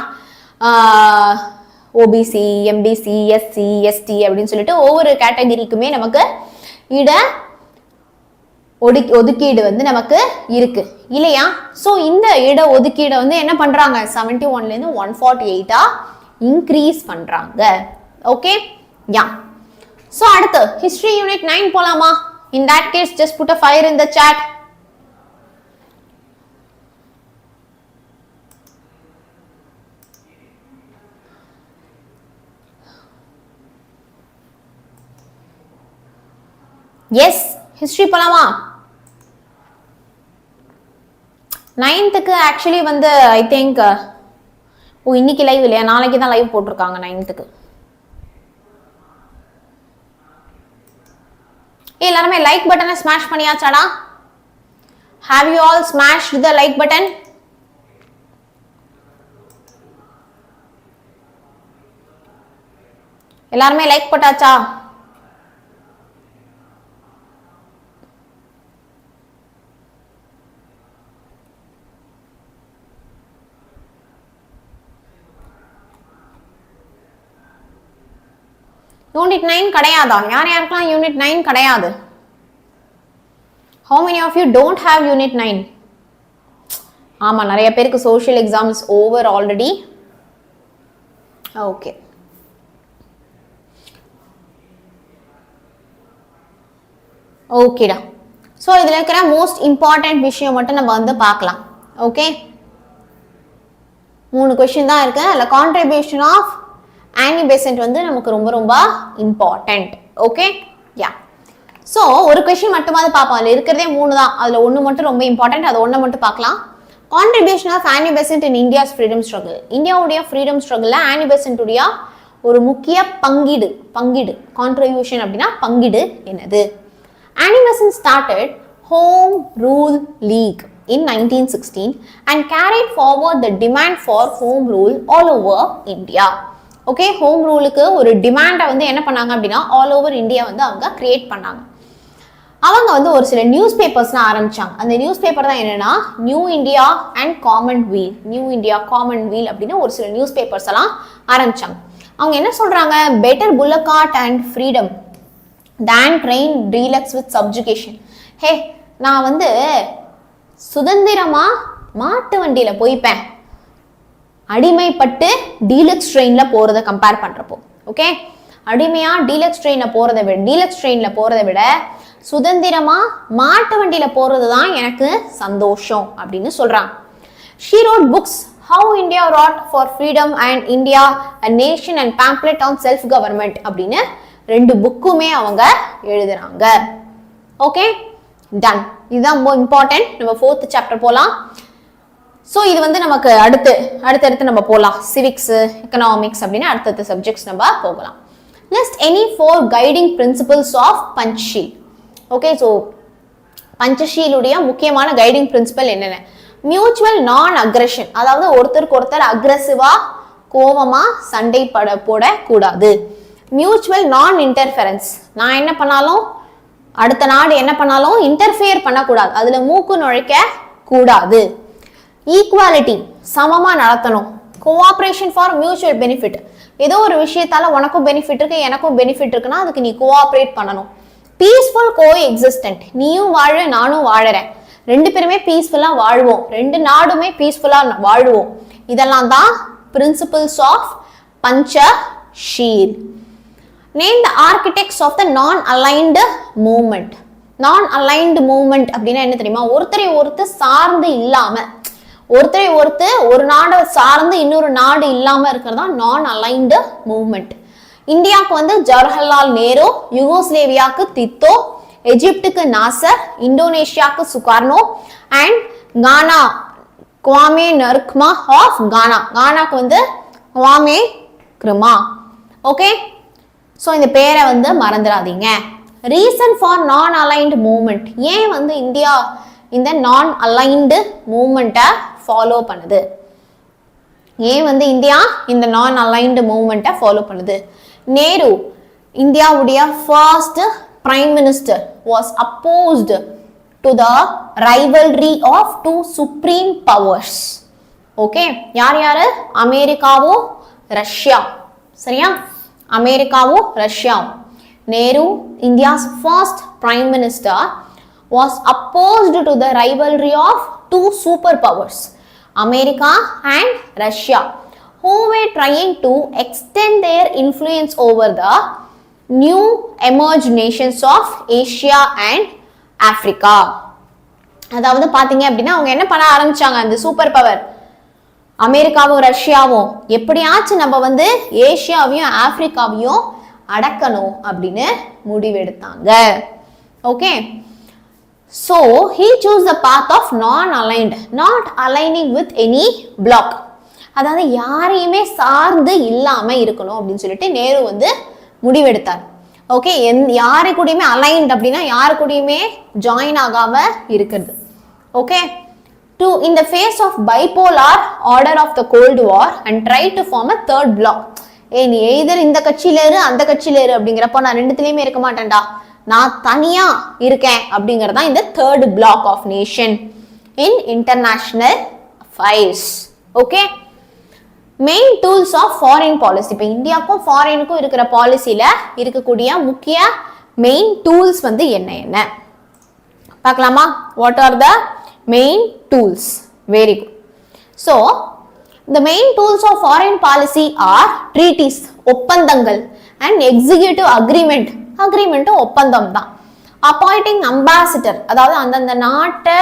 ஓபிசி, எம்பிசி, எஸ்சி, எஸ்டி அப்படின்னு சொல்லிட்டு ஒவ்வொரு கேட்டகரிக்குமே நமக்கு இட ஒதுக்கீடு வந்து நமக்கு இருக்கு இல்லையா? ஸோ இந்த இட ஒதுக்கீடை வந்து என்ன பண்றாங்க? 71லேருந்து 148 இன்க்ரீஸ் பண்றாங்க. Okay, yeah. ஸோ அடுத்து ஹிஸ்டரி யூனிட் 9 போலாமா? In that case just put a fire in the chat. Yes, history போலாமா? 9th ஆக்சுவலி வந்து ஐ திங்க் இன்னைக்கு லைவ் இல்லையா, நாளைக்கு தான் லைவ் போட்டிருக்காங்க 9th. எல்லாருமே லைக் பட்டனை ஸ்மாஷ் பண்ணியாச்சாடா? Have you all smashed the like button? எல்லாருமே லைக் போட்டாச்சா? யூனிட் 9 கிடையாதா? யார் யாருக்கெல்லாம் யூனிட் 9 கிடையாது? How many of you don't have unit 9? ஆமா, நிறைய பேருக்கு social exams over already. Okay. ஓகேடா. ஸோ இதில் இருக்கிற மோஸ்ட் இம்பார்ட்டன்ட் விஷயம் மட்டும் நம்ம வந்து பார்க்கலாம். ஓகே, 3 கொஸ்டின் தான் இருக்கு. அதில் கான்ட்ரிபியூஷன் ஆஃப் ஆனி பெசன்ட் வந்து நமக்கு ரொம்ப ரொம்ப இம்பார்ட்டன்ட். Okay, yeah. ஸோ ஒரு கொஸ்டின் மட்டுமாவது பார்ப்போம். அதில் இருக்கிறதே 3 தான். அதில் ஒன்று மட்டும் ரொம்ப இம்பார்ட்டன்ட், அது ஒன்றை மட்டும் பார்க்கலாம். Contribution of Annie Besant in India's freedom struggle. இந்தியாவுடைய ஃப்ரீடம் ஸ்ட்ரகிளில் ஆனி பெசன்ட்டுடைய ஒரு முக்கிய பங்கீடு கான்ட்ரிபியூஷன் அப்படின்னா பங்கீடு என்னது? Annie Besant started home rule league in 1916 and carried forward the demand for home rule all over India. Okay, home ரூலுக்கு ஒரு டிமாண்டை வந்து என்ன பண்ணாங்க அப்படின்னா ஆல் ஓவர் இந்தியா வந்து அவங்க கிரியேட் பண்ணாங்க. அவங்க வந்து ஒரு சில நியூஸ் பேப்பர்ஸ்லாம் ஆரம்பிச்சாங்க. அந்த நியூஸ் பேப்பர் தான் என்னன்னா new India and Commonwealth. New India, Commonwealth அப்படின்னு ஒரு சில நியூஸ் பேப்பர்ஸ் எல்லாம் ஆரம்பிச்சாங்க. அவங்க என்ன சொல்றாங்க? Better bullock cart and freedom than train deluxe with subjugation. Hey, நான் வந்து சுதந்திரமா மாட்டு வண்டியில போய்ப்பேன், அடிமைப்பட்டு டீலக்ஸ் ட்ரெயின்ல போறதை கம்பேர் பண்றப்போ. ஓகே, அடிமையா டீலக்ஸ் ட்ரெயின்ல போறதை விட சுதந்திரமா மாட்டு வண்டியில போறது தான் எனக்கு சந்தோஷம் அப்படின்னு சொல்றாங்க. She wrote books How India Wrought for Freedom and India, a Nation and Pamphlet on Self-Government அப்படின்னு 2 புக்குமே அவங்க எழுதுறாங்க. Okay, done. இதுதான் ரொம்ப இம்பார்ட்டன்ட். நம்ம 4th சாப்டர் போலாம். ஸோ இது வந்து நமக்கு அடுத்தடுத்து நம்ம போகலாம். சிவிக்ஸ், எக்கனாமிக்ஸ் அப்படின்னு அடுத்தடுத்த சப்ஜெக்ட்ஸ் நம்ம போகலாம். List any 4 guiding principles of Panchsheel. Okay, so பஞ்ச்ஷீலுடைய முக்கியமான கைடிங் பிரின்சிபல் என்னென்ன? மியூச்சுவல் நான் அக்ரெஷன், அதாவது ஒருத்தருக்கு ஒருத்தர் அக்ரெசிவா கோவமா சண்டை போடக்கூடாது. மியூச்சுவல் நான் இன்டர்ஃபெரன்ஸ், நான் என்ன பண்ணாலும் அடுத்த நாடு என்ன பண்ணாலும் இன்டர்ஃபியர் பண்ணக்கூடாது, அதுல மூக்கு நுழைக்க கூடாது. ஈக்குவாலிட்டி, சமமா நடத்தணும். Cooperation for mutual benefit. ஏதோ ஒரு விஷயத்தால உனக்கும் பெனிஃபிட் இருக்கு எனக்கும் பெனிஃபிட் இருக்குன்னா அதுக்கு நீ கோஆபரேட் பண்ணணும். பீஸ்ஃபுல் கோ எக்ஸிஸ்டன்ட், நீயும் வாழ நானும் வாழறேன், ரெண்டு பேருமே பீஸ்ஃபுல்லா வாழ்வோம், ரெண்டு நாடுமே பீஸ்ஃபுல்லா வாழ்வோம். இதெல்லாம் தான் principles of Panchsheel. Name the architects of the non aligned movement. Non aligned movement அப்படின்னா என்ன தெரியுமா? ஒருத்தரை ஒருத்தர் சார்ந்து இல்லாம, ஒருத்தரை ஒருத்தர் ஒரு நாடை சார்ந்து இன்னொரு நாடு இல்லாம இருக்கிறதா நான் அலைன்டு மூவ்மெண்ட். இந்தியாவுக்கு வந்து ஜவஹர்லால் நேரு, யுகோஸ்லேவியாவுக்கு தித்தோ, எஜிப்டுக்கு நாசர், இந்தோனேஷியாவுக்கு Sukarno and Ghana Kwame Nkrumah of Ghana. கானாக்கு வந்து குவாமே கிருமா. ஓகே, ஸோ இந்த பேரை வந்து மறந்துடாதீங்க. Reason for non aligned movement, ஏன் வந்து இந்தியா இந்த நான் அலைன்டு மூவ்மெண்ட்டை ஃபாலோ பண்ணுது? ஏன் வந்து இந்தியா இந்த நான் அலைன்டு மூவ்மெண்ட்டை ஃபாலோ பண்ணுது? நேரு, இந்தியாவுடைய first prime minister, was opposed to the rivalry of two supreme powers. Okay, யார் யாரு? அமெரிக்காவும் ரஷ்யா. சரியா? அமெரிக்காவும் ரஷ்யாவும். Nehru, India's first prime minister, was opposed to the rivalry of two superpowers, America and Russia, who were trying to extend their influence over the new emerged nations of Asia and Africa. அதாவது பாத்தீங்க அப்படின்னா அவங்க என்ன பண்ண ஆரம்பிச்சாங்க? அந்த சூப்பர் பவர் அமெரிக்காவும் ரஷ்யாவும் எப்படியாச்சும் நம்ம வந்து ஏசியாவையும் ஆப்பிரிக்காவையும் அடக்கணும் அப்படின்னு முடிவெடுத்தாங்க. Okay, so he chose the path of non-aligned, not aligning with any bloc. அதாவது யாரையுமே சார்ந்து இல்லாம இருக்கணும் அப்படின்னு சொல்லிட்டு நேரு வந்து முடிவெடுத்தார். ஓகே, யாரு கூடயுமே அலைன்ட் அப்படின்னா யாரு கூடயுமே ஜாயின் ஆகாம இருக்கிறது. Okay, to in the face of bipolar order of the Cold War and try to form a third bloc. நீ எய்தர் இந்த கட்சியில இரு அந்த கட்சியில இரு அப்படிங்கிறப்ப நான் ரெண்டுத்திலயுமே இருக்க மாட்டேன்டா, நான் தனியா இருக்கேன் அப்படிங்கறதா இந்த third block of nation in international affairs. Okay, main tools of foreign policy. இப்போ இந்தியாவுக்கும் ஃபாரினுக்கும் இருக்கிற பாலிசியில இருக்கக்கூடிய முக்கிய மெயின் டூல்ஸ் வந்து என்ன என்ன பார்க்கலாமா? What are the main tools? Very good. So the main tools of foreign policy are treaties, ஒப்பந்தங்கள், and executive agreement. agreement ஒப்பந்தம் தான். appointing ambassador, அதாவது அந்தந்த நாட்டை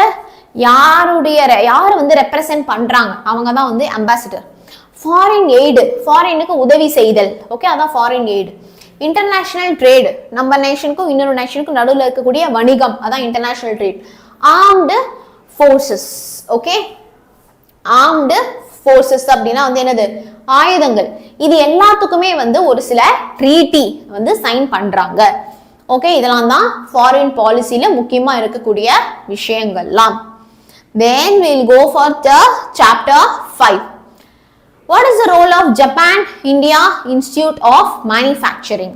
யார் வந்து ரெப்ரசென்ட் பண்றாங்க அவங்க தான் வந்து ambassador. foreign aid, ஃபாரினுக்கு உதவி செய்தல். ஓகே, அதான் foreign aid. international trade, நம்ம நேஷனுக்கும் இன்னொரு நேஷனுக்கும் நடுவில் இருக்கக்கூடிய வணிகம், அதான் international trade. armed forces, okay, armed forces அப்படின்னா வந்து என்னது? ஆயுதங்கள். இது எல்லாத்துக்குமே வந்து ஒரு சில ட்ரீட்டி வந்து சைன் பண்றாங்க. ஓகே, இதெல்லாம் தான் ஃபாரின் பாலிசியில முக்கியமா இருக்கக்கூடிய விஷயங்கள்லாம். Then we'll go for the chapter 5. What is the role of Japan India Institute of Manufacturing?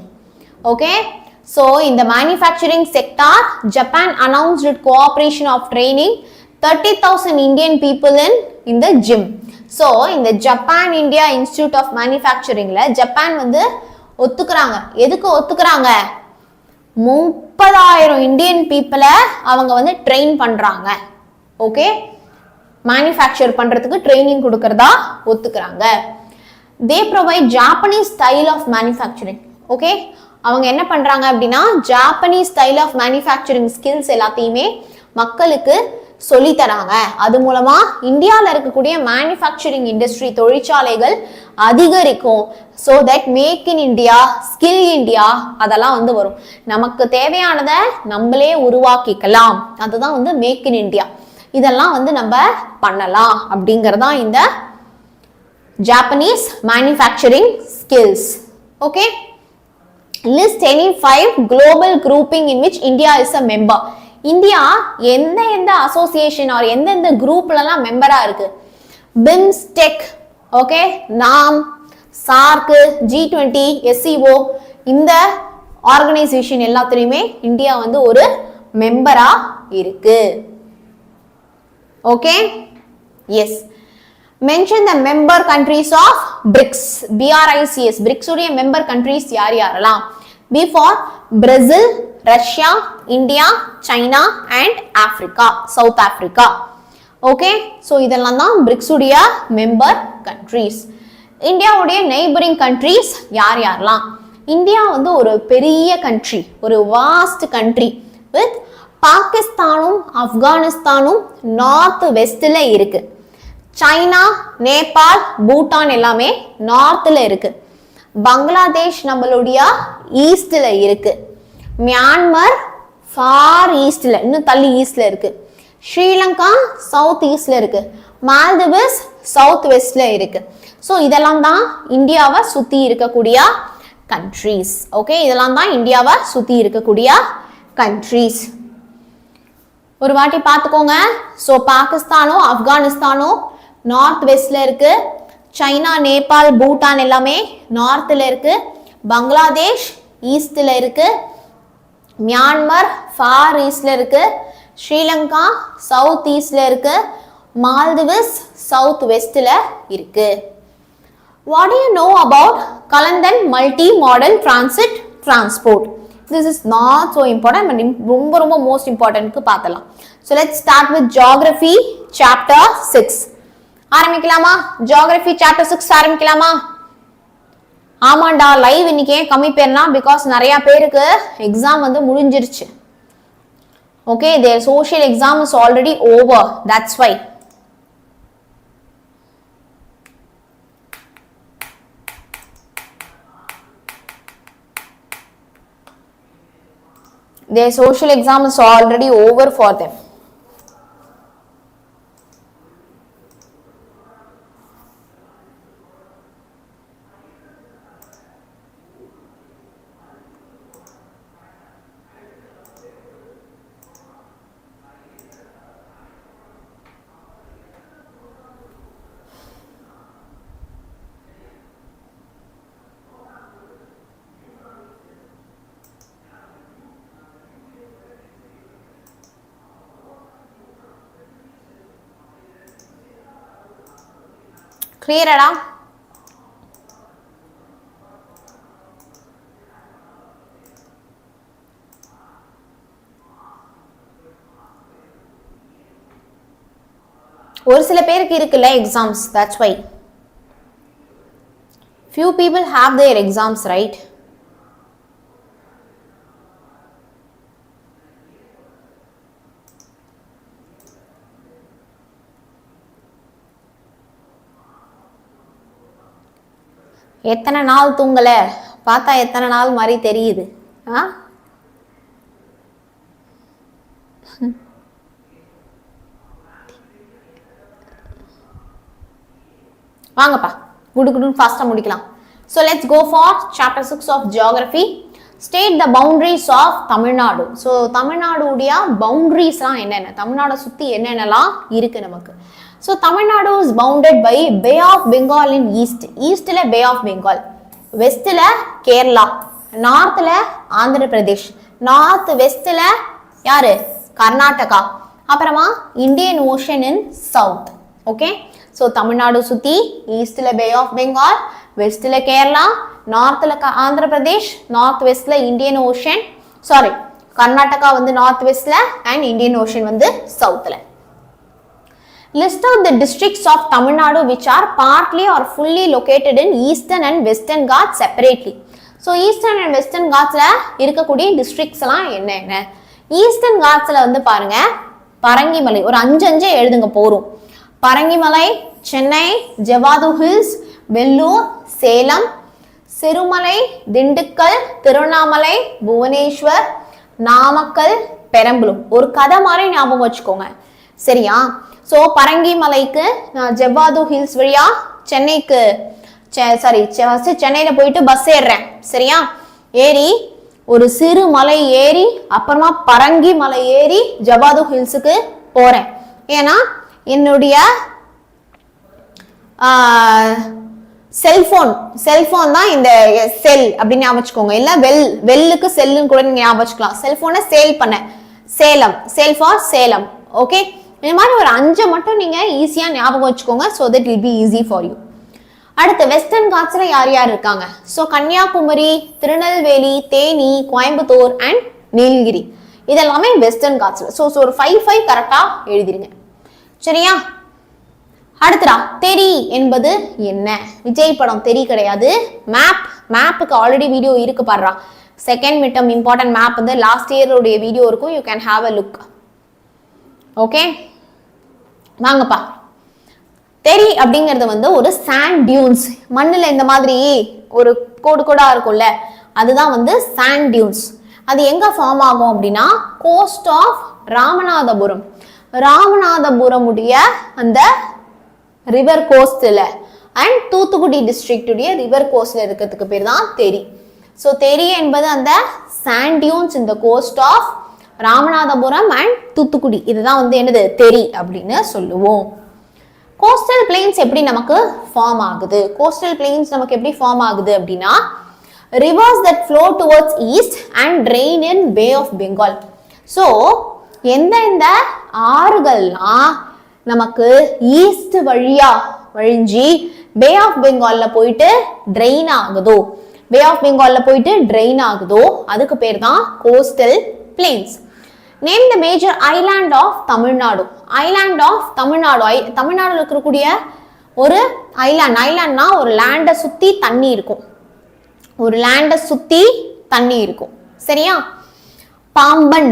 Okay, so in the manufacturing sector, Japan announced its cooperation of training 30,000 Indian people in the gym. So இந்த ஜப்பான் இந்தியா இன்ஸ்டிடியூட் ஆஃப் மேனுஃபேக்சரிங்ல ஜப்பான் வந்து ஒத்துக்கிறாங்க. எதுக்கு ஒத்துக்கிறாங்க? 30,000 இந்தியன் பீப்புளை அவங்க வந்து ட்ரெயின் பண்றாங்க. ஓகே, மேனுஃபேக்சர் பண்றதுக்கு ட்ரைனிங் கொடுக்கறதா ஒத்துக்கிறாங்க. They provide Japanese style of manufacturing. Okay, அவங்க என்ன பண்றாங்க அப்படின்னா Japanese style of manufacturing skills எல்லாத்தையுமே மக்களுக்கு சொல்லி தராங்க. அது மூலமா இந்தியாவில் இருக்கக்கூடிய மேனுஃபேக்சரிங் இண்டஸ்ட்ரி தொழிற்சாலைகள் அதிகரிக்கும். So that make in India, skill India அதெல்லாம் வந்து வரும். நமக்கு தேவையானதை நம்மளே உருவாக்கிக்கலாம். அதுதான் வந்து மேக் இன் இந்தியா. இதெல்லாம் வந்து நம்ம பண்ணலாம் அப்படிங்கறதா இந்த Japanese manufacturing skills. Okay, list any 5 global grouping in which India is a member. India எந்த அசோசியேஷன் ஆர் எந்தெந்த குரூப்லலாம் மெம்பரா இருக்கு? BIMSTEC, okay, NAM, SAARC, G20, SCO, இந்த ஆர்கனைசேஷன் எல்லாத்துலயுமே இந்தியா வந்து ஒரு மெம்பரா இருக்கு. Okay, yes. mention the member countries of BRICS. BRICS. BRICS உடைய member countries யார் யாரெல்லாம்? B for Brazil, Russia, India, China and Africa, South Africa. Okay, so இதெல்லாம் தான் BRICS உடைய member countries. இந்தியா உடைய neighboring countries யார் யாரெல்லாம்? இந்தியா வந்து ஒரு பெரிய country, ஒரு vast country with பாகிஸ்தானும் ஆப்கானிஸ்தானும் நார்த் வெஸ்ட்ல இருக்கு. சைனா, நேபாள், பூட்டான் எல்லாமே நார்த்ல இருக்கு. பங்களாதேஷ் நம்மளுடைய ஈஸ்ட்ல இருக்கு. மியான்மர் ஃபார் ஈஸ்ட்ல, இன்னும் தள்ளி ஈஸ்ட்ல இருக்கு. ஸ்ரீலங்கா சவுத் ஈஸ்ட்ல இருக்கு. மால்தீவ்ஸ் சவுத் வெஸ்ட்ல இருக்கு. ஸோ இதெல்லாம் தான் இந்தியாவை சுத்தி இருக்கக்கூடிய கண்ட்ரீஸ். ஓகே, இதெல்லாம் தான் இந்தியாவை சுத்தி இருக்கக்கூடிய கண்ட்ரீஸ். ஒரு வாட்டி பார்த்துக்கோங்க. ஸோ பாகிஸ்தானோ ஆப்கானிஸ்தானோ நார்த் வெஸ்ட்ல இருக்கு. சைனா, நேபாள், பூட்டான் எல்லாமே நார்த்ல இருக்கு. பங்களாதேஷ் ஈஸ்ட்ல இருக்கு. மியான்மர் ஃபார் ஈஸ்ட்ல இருக்கு. ஸ்ரீலங்கா சவுத் ஈஸ்ட்ல இருக்கு. மால்தீவ்ஸ் சவுத் வெஸ்ட்ல இருக்கு. What do you know about Kalandan multi-modal transit transport? This is not so important, but ரொம்ப ரொம்ப most important க்கு பார்த்தலாம். So let's start with geography chapter 6. ஆரம்பிக்கலாமா? geography chapter 6 ஆரம்பிக்கலாமா? ஆமாண்டா, லைவ் இன்னைக்கு ஏன் கம்மி பேர்னா பிகாஸ் நிறைய பேருக்கு எக்ஸாம் வந்து முடிஞ்சிருச்சு. Okay, their social exam is already over. That's why. Their social exam is already over for them. கிளியரடா? ஒரு சில பேருக்கு இருக்குல்ல exams, that's why. Few people have their exams, right? எத்தனை நாள் தூங்கல? பார்த்தா எத்தனை நாள் மாதிரி தெரியுது. வாங்கப்பா, குடுகுடுன்னு ஃபாஸ்டா முடிக்கலாம். So let's go for chapter 6 of geography. State the boundaries of Tamil Nadu. So Tamil Nadu உடைய பவுண்டரிஸ்லாம் என்னென்ன, தமிழ்நாடை சுத்தி என்னென்னலாம் இருக்கு நமக்கு. So Tamil Nadu is bounded by Bay of Bengal in east. Eastல Bay of Bengal, westல Kerala, northல Andhra Pradesh, north westல யாரு? கர்நாடகா. அப்புறமா Indian Ocean in south. Okay, so Tamil Nadu சுத்தி eastல Bay of Bengal, westல Kerala, northல Andhra Pradesh, north westல Indian Ocean, sorry Karnataka வந்து north westல and Indian Ocean வந்து southல. List out the districts of Tamil Nadu which are partly or fully located in Eastern and Western Ghats separately. So Eastern and Western Ghats la இருக்கக்கூடிய districts எல்லாம் என்னென்ன? Eastern Ghats ல வந்து பாருங்க, பரங்கிமலை ஒரு 5 எழுதுங்க போறோம். பரங்கிமலை, சென்னை, ஜவாது ஹில்ஸ், வெல்லூர், சேலம், சிறுமலை, திண்டுக்கல், திருவண்ணாமலை, புவனேஸ்வர், நாமக்கல், பெரம்பலூர். ஒரு கதை மாதிரி ஞாபகம் வச்சுக்கோங்க, சரியா? ஸோ பரங்கிமலைக்கு ஜவ்வாது ஹில்ஸ் வழியா சென்னைக்கு சென்னையில போயிட்டு பஸ் ஏறுறேன், சரியா? ஏறி ஒரு சிறு மலை ஏறி அப்புறமா பரங்கி மலை ஏறி ஜவ்வாது ஹில்ஸுக்கு போறேன். ஏன்னா என்னுடைய செல்போன் தான் இந்த செல் அப்படின்னு ஞாபகம் வச்சுக்கோங்க. இல்ல வெல்லுக்கு செல்லுன்னு கூட நீங்க ஞாபகம் வச்சுக்கலாம். செல்போனை சேல் பண்ண Salem, sale for Salem. Okay, இந்த மாதிரி ஒரு 5 மட்டும் நீங்க ஈஸியா ஞாபகம் வச்சுக்கோங்க. So that will be easy for you. அடுத்து வெஸ்டர்ன் காட்ஸ்ல யார் யார் இருக்காங்க? ஸோ கன்னியாகுமரி, திருநெல்வேலி, தேனி, கோயம்புத்தூர் அண்ட் நீலகிரி இதெல்லாமே வெஸ்டர்ன் காட்ஸ்ல. ஸோ ஒரு 5 கரெக்டா எழுதிருங்க. சரியா? அடுத்தடா தெரி என்பது என்ன? விஜய் படம் தெரி கிடையாது. மேப்புக்கு ஆல்ரெடி வீடியோ இருக்கு பாருடா. Second mid term important map வந்து லாஸ்ட் இயரோடைய வீடியோ இருக்கும். You can have a look. Okay வாங்கப்பா. தெரி அப்படிங்கிறது வந்து ஒரு சாண்ட் டியூன்ஸ், மண்ணில் இந்த மாதிரி ஒரு கோடு கோடா இருக்கும்ல, அதுதான் வந்து சாண்ட் டியூன்ஸ். அது எங்க ஃபார்ம் ஆகும் அப்படின்னா கோஸ்ட் ஆஃப் ராமநாதபுரம், ராமநாதபுரம் உடைய அந்த ரிவர் கோஸ்ட்ல அண்ட் தூத்துக்குடி டிஸ்ட்ரிக்ட் உடைய ரிவர் கோஸ்ட்ல இருக்கிறதுக்கு பேர் தான் தெரி. ஸோ தெரி என்பது அந்த சாண்ட் டியூன்ஸ் இந்த coast of Ramanathapuram and Thoothukudi, இதுதான் வந்து என்னது தெரி அப்படின்னு சொல்லுவோம். கோஸ்டல் பிளெயின்ஸ் எப்படி நமக்கு ஃபார்ம் ஆகுது? கோஸ்டல் பிளெயின்ஸ் நமக்கு எப்படி ஃபார்ம் ஆகுது அப்படின்னா rivers that flow towards east and drain in Bay of Bengal. So எந்த ஆறுகள்லாம் நமக்கு ஈஸ்ட் வழியா வழிஞ்சி பே ஆஃப் பெங்கால்ல போயிட்டு ட்ரெயின் ஆகுதோ, பே ஆஃப் பெங்கால்ல போயிட்டு ட்ரெயின் ஆகுதோ அதுக்கு பேர் தான் coastal plains. Name the major island of Tamil Nadu. Island of Tamil Nadu, தமிழ்நாடுல இருக்கக்கூடிய ஒரு ஐலாண்ட்னா ஒரு லேண்டை சுத்தி தண்ணி இருக்கும், ஒரு லேண்டை சுத்தி தண்ணி இருக்கும். சரியா? பாம்பன்,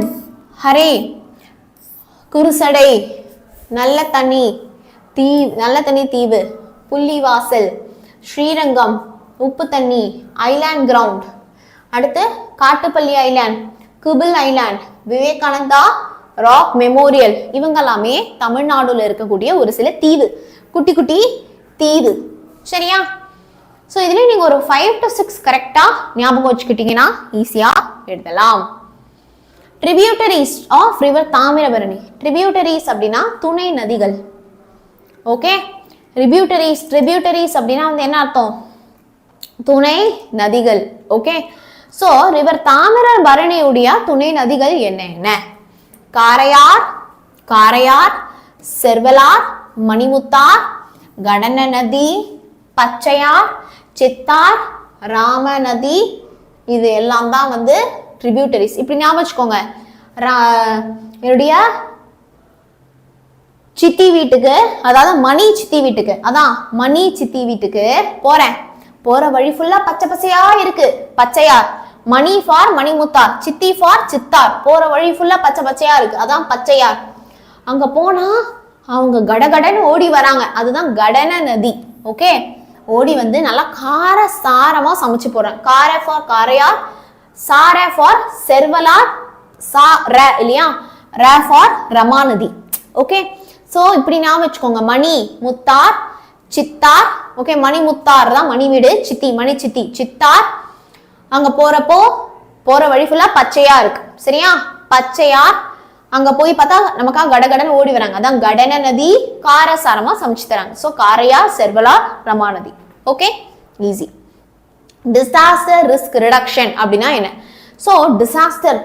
ஹரே, குருசடை, நல்ல தண்ணி தீவு, புள்ளிவாசல், ஸ்ரீரங்கம், உப்பு தண்ணி, ஐலாண்ட் கிரவுண்ட், அடுத்து காட்டுப்பள்ளி ஐலாண்ட், குபில் ஐலாண்ட், விவேகானந்தா ராக் மெமோரியல், இவங்க எல்லாமே தமிழ்நாடுல இருக்கக்கூடிய ஒரு சில தீவு, குட்டி குட்டி தீவு. சரியா? ஸோ இதுல நீங்க ஒரு 5 to 6 கரெக்டா ஞாபகம் வச்சுக்கிட்டீங்கன்னா ஈஸியா எழுதலாம். Tributaries of river Thamirabarani. Tributaries அப்படின்னா துணை நதிகள். ஓகே, ட்ரிபியூட்டரிஸ் அப்படின்னா வந்து என்ன அர்த்தம்? துணை நதிகள். ஓகே, ஸோ ரிவர் தாமிரபரணியுடைய துணை நதிகள் என்ன? காரையார், செர்வலார், மணிமுத்தார், கடன நதி, பச்சையார், சித்தார், ராமநதி, இது எல்லாம் தான் வந்து ட்ரிபியூட்டரிஸ். இப்படி ஞாபகம் வச்சுக்கோங்க. என்னுடைய சித்தி வீட்டுக்கு, அதாவது மணி சித்தி வீட்டுக்கு, அதான் மணி சித்தி வீட்டுக்கு போற வழி ஃபுல்லா பச்சை பச்சையா இருக்கு, பச்சையார். மணி ஃபார் மணிமுத்தார், சித்தி ஃபார் சித்தார், போற வழி ஃபுல்லா பச்சை பச்சையா இருக்கு, அதான் பச்சையார். அங்க போனா அவங்க கடகடன்னு ஓடி வராங்க, அதுதான் கடன நதி. ஓகே, ஓடி வந்து நல்லா கார சாரமா சமைச்சு போறேன். காரை ஃபார் காரையார், சார ஃபார் செர்வலார், சா ர இல்லையா, ர ஃபார் ரமாநதி. ஓகே, ஸோ இப்படி ஞாபகம் வச்சுக்கோங்க. மணி முத்தார், சித்தார். ஓகே, மணி முத்தார் தான் மணி வீடு, சித்தி மணி சித்தி, சித்தார். அங்க போற வழி ஃபுல்லா பச்சையா இருக்கு. சரியா? பச்சையார். அங்க போய் பார்த்தா நமக்கா கடகடன் ஓடி வராங்க, அதான் கடன நதி, காரசாரமா சமைச்சு தராங்க. So Karaiyar, Servalar, Ramanadhi. Okay, easy. Disaster risk reduction அப்படின்னா என்ன? ஸோ டிசாஸ்டர்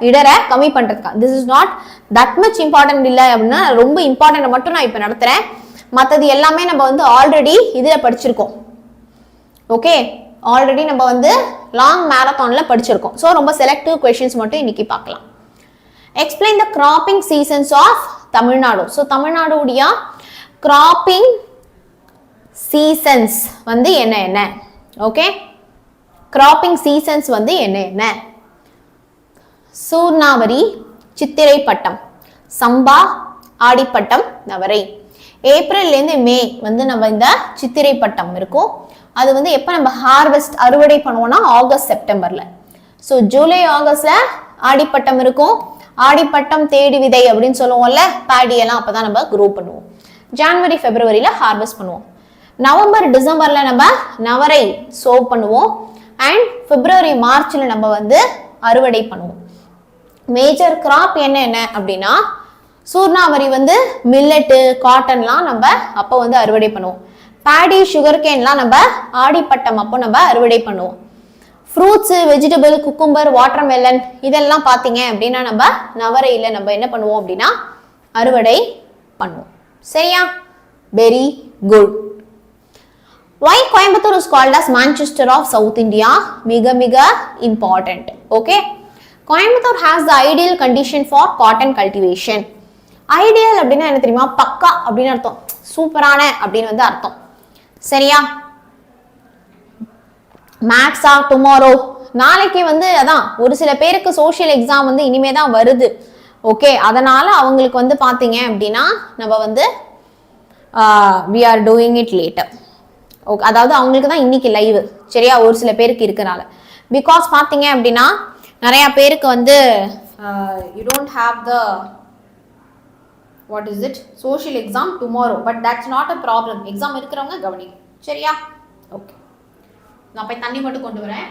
இடரை கம்மி பண்றதுக்கா. This is not that much important இல்லை அப்படின்னா, ரொம்ப இம்பார்ட்டன்ட் மட்டும் நான் இப்ப நடத்துறேன். மற்றது எல்லாமே நம்ம வந்து ஆல்ரெடி இதுல படிச்சிருக்கோம். ஓகே, ஆல்ரெடி நம்ம வந்து லாங் மேரத்தான்ல படிச்சிருக்கோம். ஸோ ரொம்ப செலக்டிவ் கொஸ்டின்ஸ் மட்டும் இன்னைக்கு பார்க்கலாம். Explain the cropping seasons of Tamil Nadu. So தமிழ்நாடுடைய கிராப்பிங் சீசன்ஸ் வந்து என்ன? ஓகே, கிராப்பிங் சீசன்ஸ் வந்து என்ன? சூர்ணாவரி, சித்திரை பட்டம், சம்பா, ஆடிப்பட்டம், நவரை. ஏப்ரல்ல இருந்து மே வந்து நம்ம இந்த சித்திரை பட்டம் இருக்கும். அது வந்து எப்ப நம்ம ஹார்வெஸ்ட் அறுவடை பண்ணுவோம்னா ஆகஸ்ட் செப்டம்பர்ல. ஸோ ஜூலை ஆகஸ்ட்ல ஆடிப்பட்டம் இருக்கும். ஆடிப்பட்டம் தேடி விதை அப்படின்னு சொல்லுவோம்ல, பேடி எல்லாம் அப்பதான் நம்ம க்ரோ பண்ணுவோம். ஜனவரி பிப்ரவரியில ஹார்வெஸ்ட் பண்ணுவோம். நவம்பர் டிசம்பர்ல நம்ம நவரை சோவ் பண்ணுவோம். அண்ட் பிப்ரவரி மார்ச்ல நம்ம வந்து அறுவடை பண்ணுவோம். மேஜர் கிராப் என்ன அப்படின்னா சூர்ணாவரி வந்து மில்லட்டு, காட்டன்லாம் நம்ம அப்போ வந்து அறுவடை பண்ணுவோம். பேடி, சுகர் கேன்லாம் நம்ம ஆடிப்பட்டம் அப்போ நம்ம அறுவடை பண்ணுவோம். ஃப்ரூட்ஸ், வெஜிடபிள், குக்கும்பர், வாட்டர்மெலன் இதெல்லாம் பார்த்தீங்க அப்படின்னா நம்ம நவரையில் நம்ம என்ன பண்ணுவோம் அப்படின்னா அறுவடை பண்ணுவோம். சரியா? Very good. Why Coimbatore is called as Manchester of South India? மிக மிக important. Okay. Coimbatore has the ideal condition for cotton cultivation. Ideal அப்படின்னா என்ன தெரியுமா? பக்கா அப்படின்னு அர்த்தம். சூப்பரான அப்படின்னு வந்து அர்த்தம். சரியா? மேக்ஸா டுமாரோ நாளைக்கு வந்து அதான் ஒரு சில பேருக்கு சோஷியல் எக்ஸாம் வந்து இனிமே தான் வருது. ஓகே, அதனால அவங்களுக்கு வந்து பாத்தீங்க அப்படின்னா நம்ம வந்து we are doing it later. Okay, அதாவது அவங்களுக்கு தான் இன்னைக்கு லைவ். சரியா? ஒரு சில பேருக்கு இருக்கனால பிகாஸ் பாத்தீங்க அப்படின்னா நிறைய பேருக்கு வந்து you don't have the what is it social exam tomorrow, but that's not a problem. Exam இருக்கிறவங்க கவனிங்க. சரியா? ஓகே, நான் போய் தண்ணி மட்டும் கொண்டு வரேன்.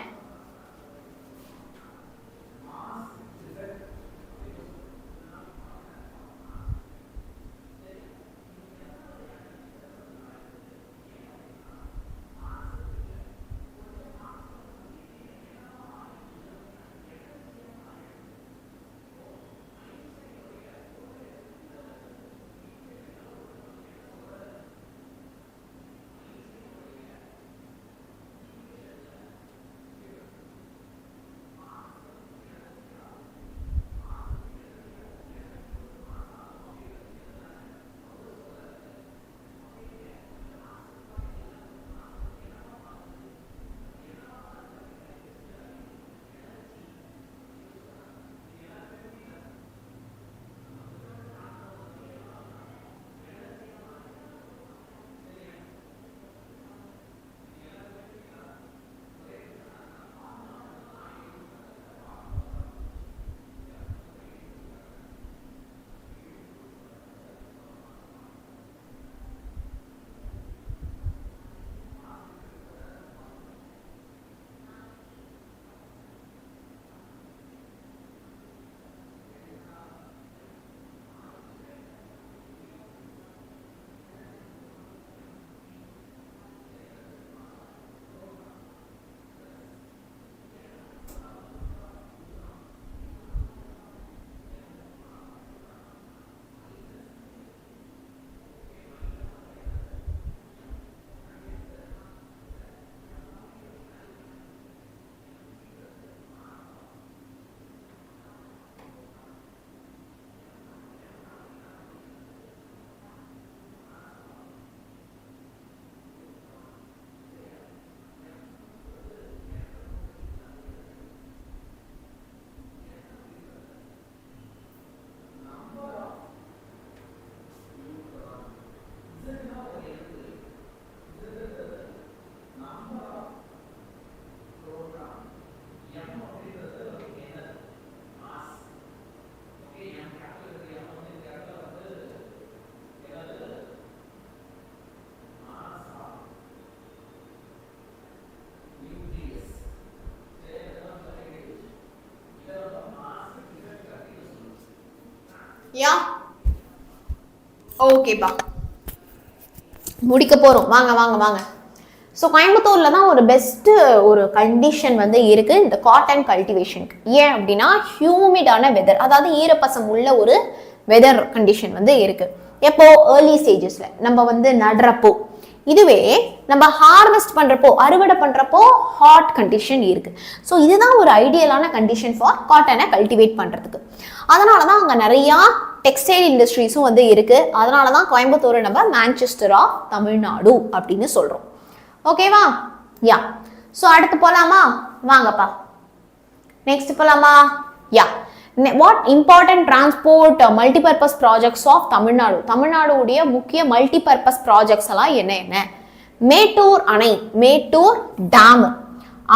யா ஓகேப்பா, முடிக்க போறோம். வாங்க வாங்க வாங்க. ஸோ கோயம்புத்தூர்ல தான் ஒரு பெஸ்ட் ஒரு கண்டிஷன் வந்து இருக்கு இந்த காட்டன் கல்டிவேஷனுக்கு. ஏன் அப்படின்னா ஹியூமிடான வெதர், அதாவது ஈரப்பசம் உள்ள ஒரு வெதர் கண்டிஷன் வந்து இருக்கு. எப்போ ஏர்லி ஸ்டேஜஸ்ல நம்ம வந்து நடுறப்போ, இதுவே நம்ம ஹார்வெஸ்ட் பண்றப்போ அறுவடை பண்றப்போ ஹாட் கண்டிஷன் இருக்கு. ஸோ இதுதான் ஒரு ஐடியலான கண்டிஷன் ஃபார் காட்டனை கல்டிவேட் பண்றதுக்கு. அதனாலதான் அங்க நிறைய டெக்ஸ்டைல் இண்டஸ்ட்ரீஸும் வந்து இருக்கு. அதனாலதான் கோயம்புத்தூரை நம்ம மான்செஸ்டர் ஆஃப் தமிழ்நாடு அப்படின்னு சொல்றோம். ஓகேவா? யா. ஸோ அடுத்து போலாமா? வாங்கப்பா, நெக்ஸ்ட் போலாமா? யா. What important transport multipurpose projects of Tamil Nadu? தமிழ்நாடுடைய முக்கிய மல்டிபர்பஸ் ப்ராஜெக்ட்ஸ் எல்லாம் என்ன என்ன? மேட்டூர் அணை, Mettur dam,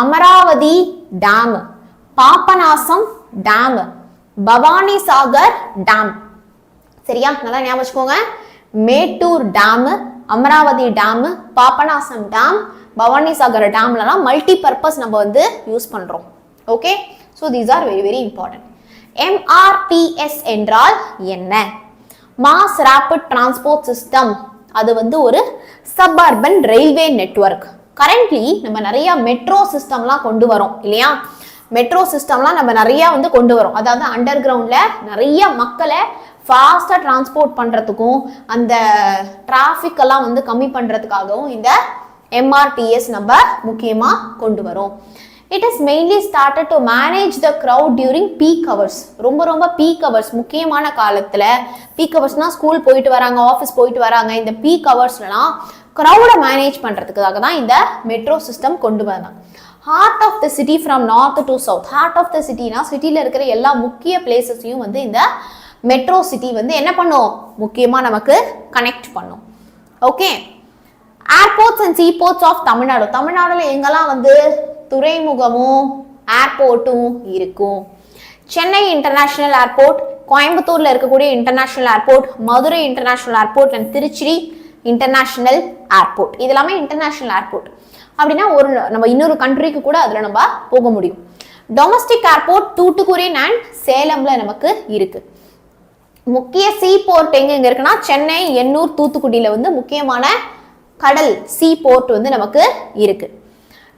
Amaravathi dam, Papanasam dam, Bhavani Sagar dam. சரியா? நல்லா ஞாபகம் வச்சுக்கோங்க. Mettur dam, Amaravathi dam, Papanasam dam, Bhavani Sagar டேம்லாம் மல்டிபர்பஸ் நம்ம வந்து யூஸ் பண்றோம். Okay, so these are very very important. MRTS என்றால் என்ன? Mass rapid transport system. அது வந்து ஒரு சப்அர்பன் ரயில்வே நெட்வொர்க். கரண்ட்லி நம்ம நிறைய மெட்ரோ சிஸ்டம்லாம் கொண்டு வரோம் இல்லையா? மெட்ரோ சிஸ்டம்லாம் நம்ம நிறைய வந்து கொண்டு வரோம். அதாவது அண்டர் கிரவுண்ட்ல நிறைய மக்களை ஃபாஸ்டா டிரான்ஸ்போர்ட் பண்றதுக்கும் அந்த டிராஃபிக் எல்லாம் வந்து கம்மி பண்றதுக்காகவும் இந்த MRTS நம்ம முக்கியமா கொண்டு வரோம். It is mainly started to manage the crowd during peak hours. ரொம்ப peak hours முக்கியமான காலத்துல peak hoursனா ஸ்கூல் போயிட்டு வராங்க, ஆஃபீஸ் போயிட்டு வராங்க, இந்த peak hoursலாம் crowd மேனேஜ் பண்றதுக்காக தான் இந்த மெட்ரோ சிஸ்டம் கொண்டு வந்தாங்க. Heart of the city from north to south. Heart of the சிட்டினா சிட்டில இருக்கிற எல்லா முக்கிய பிளேசஸையும் வந்து இந்த மெட்ரோ சிட்டி வந்து என்ன பண்ணும், முக்கியமா நமக்கு கனெக்ட் பண்ணும். Okay, airports and seaports of Tamil Nadu. தமிழ்நாடுல எங்கெல்லாம் வந்து துறைமுகமும் ஏர்போர்ட்டும் இருக்கும். சென்னை இன்டர்நேஷனல் ஏர்போர்ட், கோயம்புத்தூர்ல இருக்கக்கூடிய international airport, Madurai international airport and Trichy international airport. இது எல்லாமே இன்டர்நேஷனல் ஏர்போர்ட். அப்படின்னா ஒரு நம்ம இன்னொரு கண்ட்ரிக்கு கூட அதுல நம்ம போக முடியும். டொமஸ்டிக் ஏர்போர்ட் தூத்துக்குடி அண்ட் சேலம்ல நமக்கு இருக்கு. முக்கிய சீ போர்ட் எங்க இருக்குன்னா சென்னை, எண்ணூர், தூத்துக்குடியில வந்து முக்கியமான கடல் சீ போர்ட் வந்து நமக்கு இருக்கு.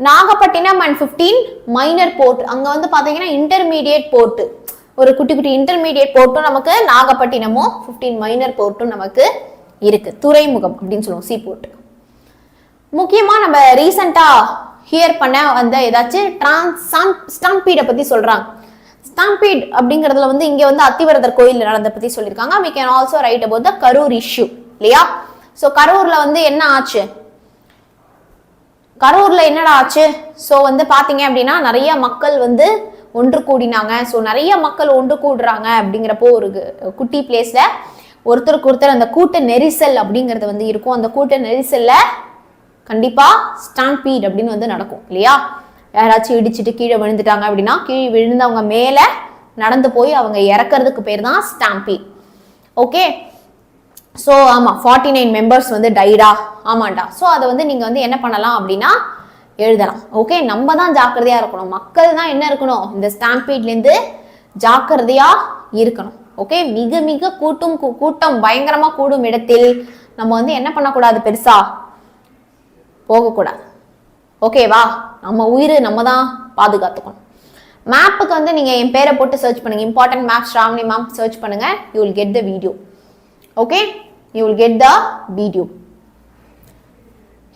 Nagapattinam and 15 minor port. அங்க வந்து பாத்தீங்கன்னா இன்டர்மீடியேட் போர்ட், ஒரு குட்டி குட்டி இன்டர்மீடியேட் போர்ட்டும் நமக்கு நாகப்பட்டினமும் 15 மைனர் போர்ட்டும் நமக்கு இருக்கு. துறைமுகம் அப்படின்னு சொல்லுவோம் சீ போர்ட். முக்கியமா நம்ம ரீசெண்டா ஹியர் பண்ண அந்த ஏதாச்சும் ஸ்டாம்பீடை பத்தி சொல்றாங்க. ஸ்டாம்பீட் அப்படிங்கறதுல வந்து இங்க வந்து அத்திவரதர் கோயில் நடந்த பத்தி சொல்லியிருக்காங்க. we can also write about the Karur issue இல்லையா? சோ கரூர்ல வந்து என்ன ஆச்சு, கரூர்ல என்னடா ஆச்சு? சோ வந்து பாத்தீங்க அப்படின்னா நிறைய மக்கள் வந்து ஒன்று கூடினாங்க. சோ நிறைய மக்கள் ஒன்று கூடுறாங்க அப்படிங்கிறப்போ ஒரு குட்டி பிளேஸ்ல ஒருத்தருக்கு ஒருத்தர் அந்த கூட்ட நெரிசல் அப்படிங்கிறது வந்து இருக்கும். அந்த கூட்ட நெரிசல்ல கண்டிப்பா ஸ்டாம்பீட் அப்படின்னு வந்து நடக்கும் இல்லையா? யாராச்சும் இடிச்சுட்டு கீழே விழுந்துட்டாங்க அப்படின்னா கீழே விழுந்தவங்க மேல நடந்து போய் அவங்க இறக்குறதுக்கு பேர் தான் ஸ்டாம்பீட். ஓகே, ஸோ ஆமாம் 49 மெம்பர்ஸ் வந்து டைடா. ஆமாண்டா. ஸோ அதை வந்து நீங்கள் வந்து என்ன பண்ணலாம் அப்படின்னா எழுதலாம். ஓகே, நம்ம தான் ஜாக்கிரதையா இருக்கணும். மக்கள் தான் என்ன இருக்கணும், இந்த ஸ்டாம்பீட்லேருந்து ஜாக்கிரதையா இருக்கணும். ஓகே, மிக மிக கூட்டம் பயங்கரமா கூடும் இடத்தில் நம்ம வந்து என்ன பண்ணக்கூடாது, பெருசா போகக்கூடாது. ஓகேவா? நம்ம உயிர் நம்ம தான் பாதுகாத்துக்கணும். மேப்புக்கு வந்து நீங்க என் பேரை போட்டு சர்ச் பண்ணுங்க, important map Sravani ma'am search பண்ணுங்க, you will get the video. Okay, you will get the video.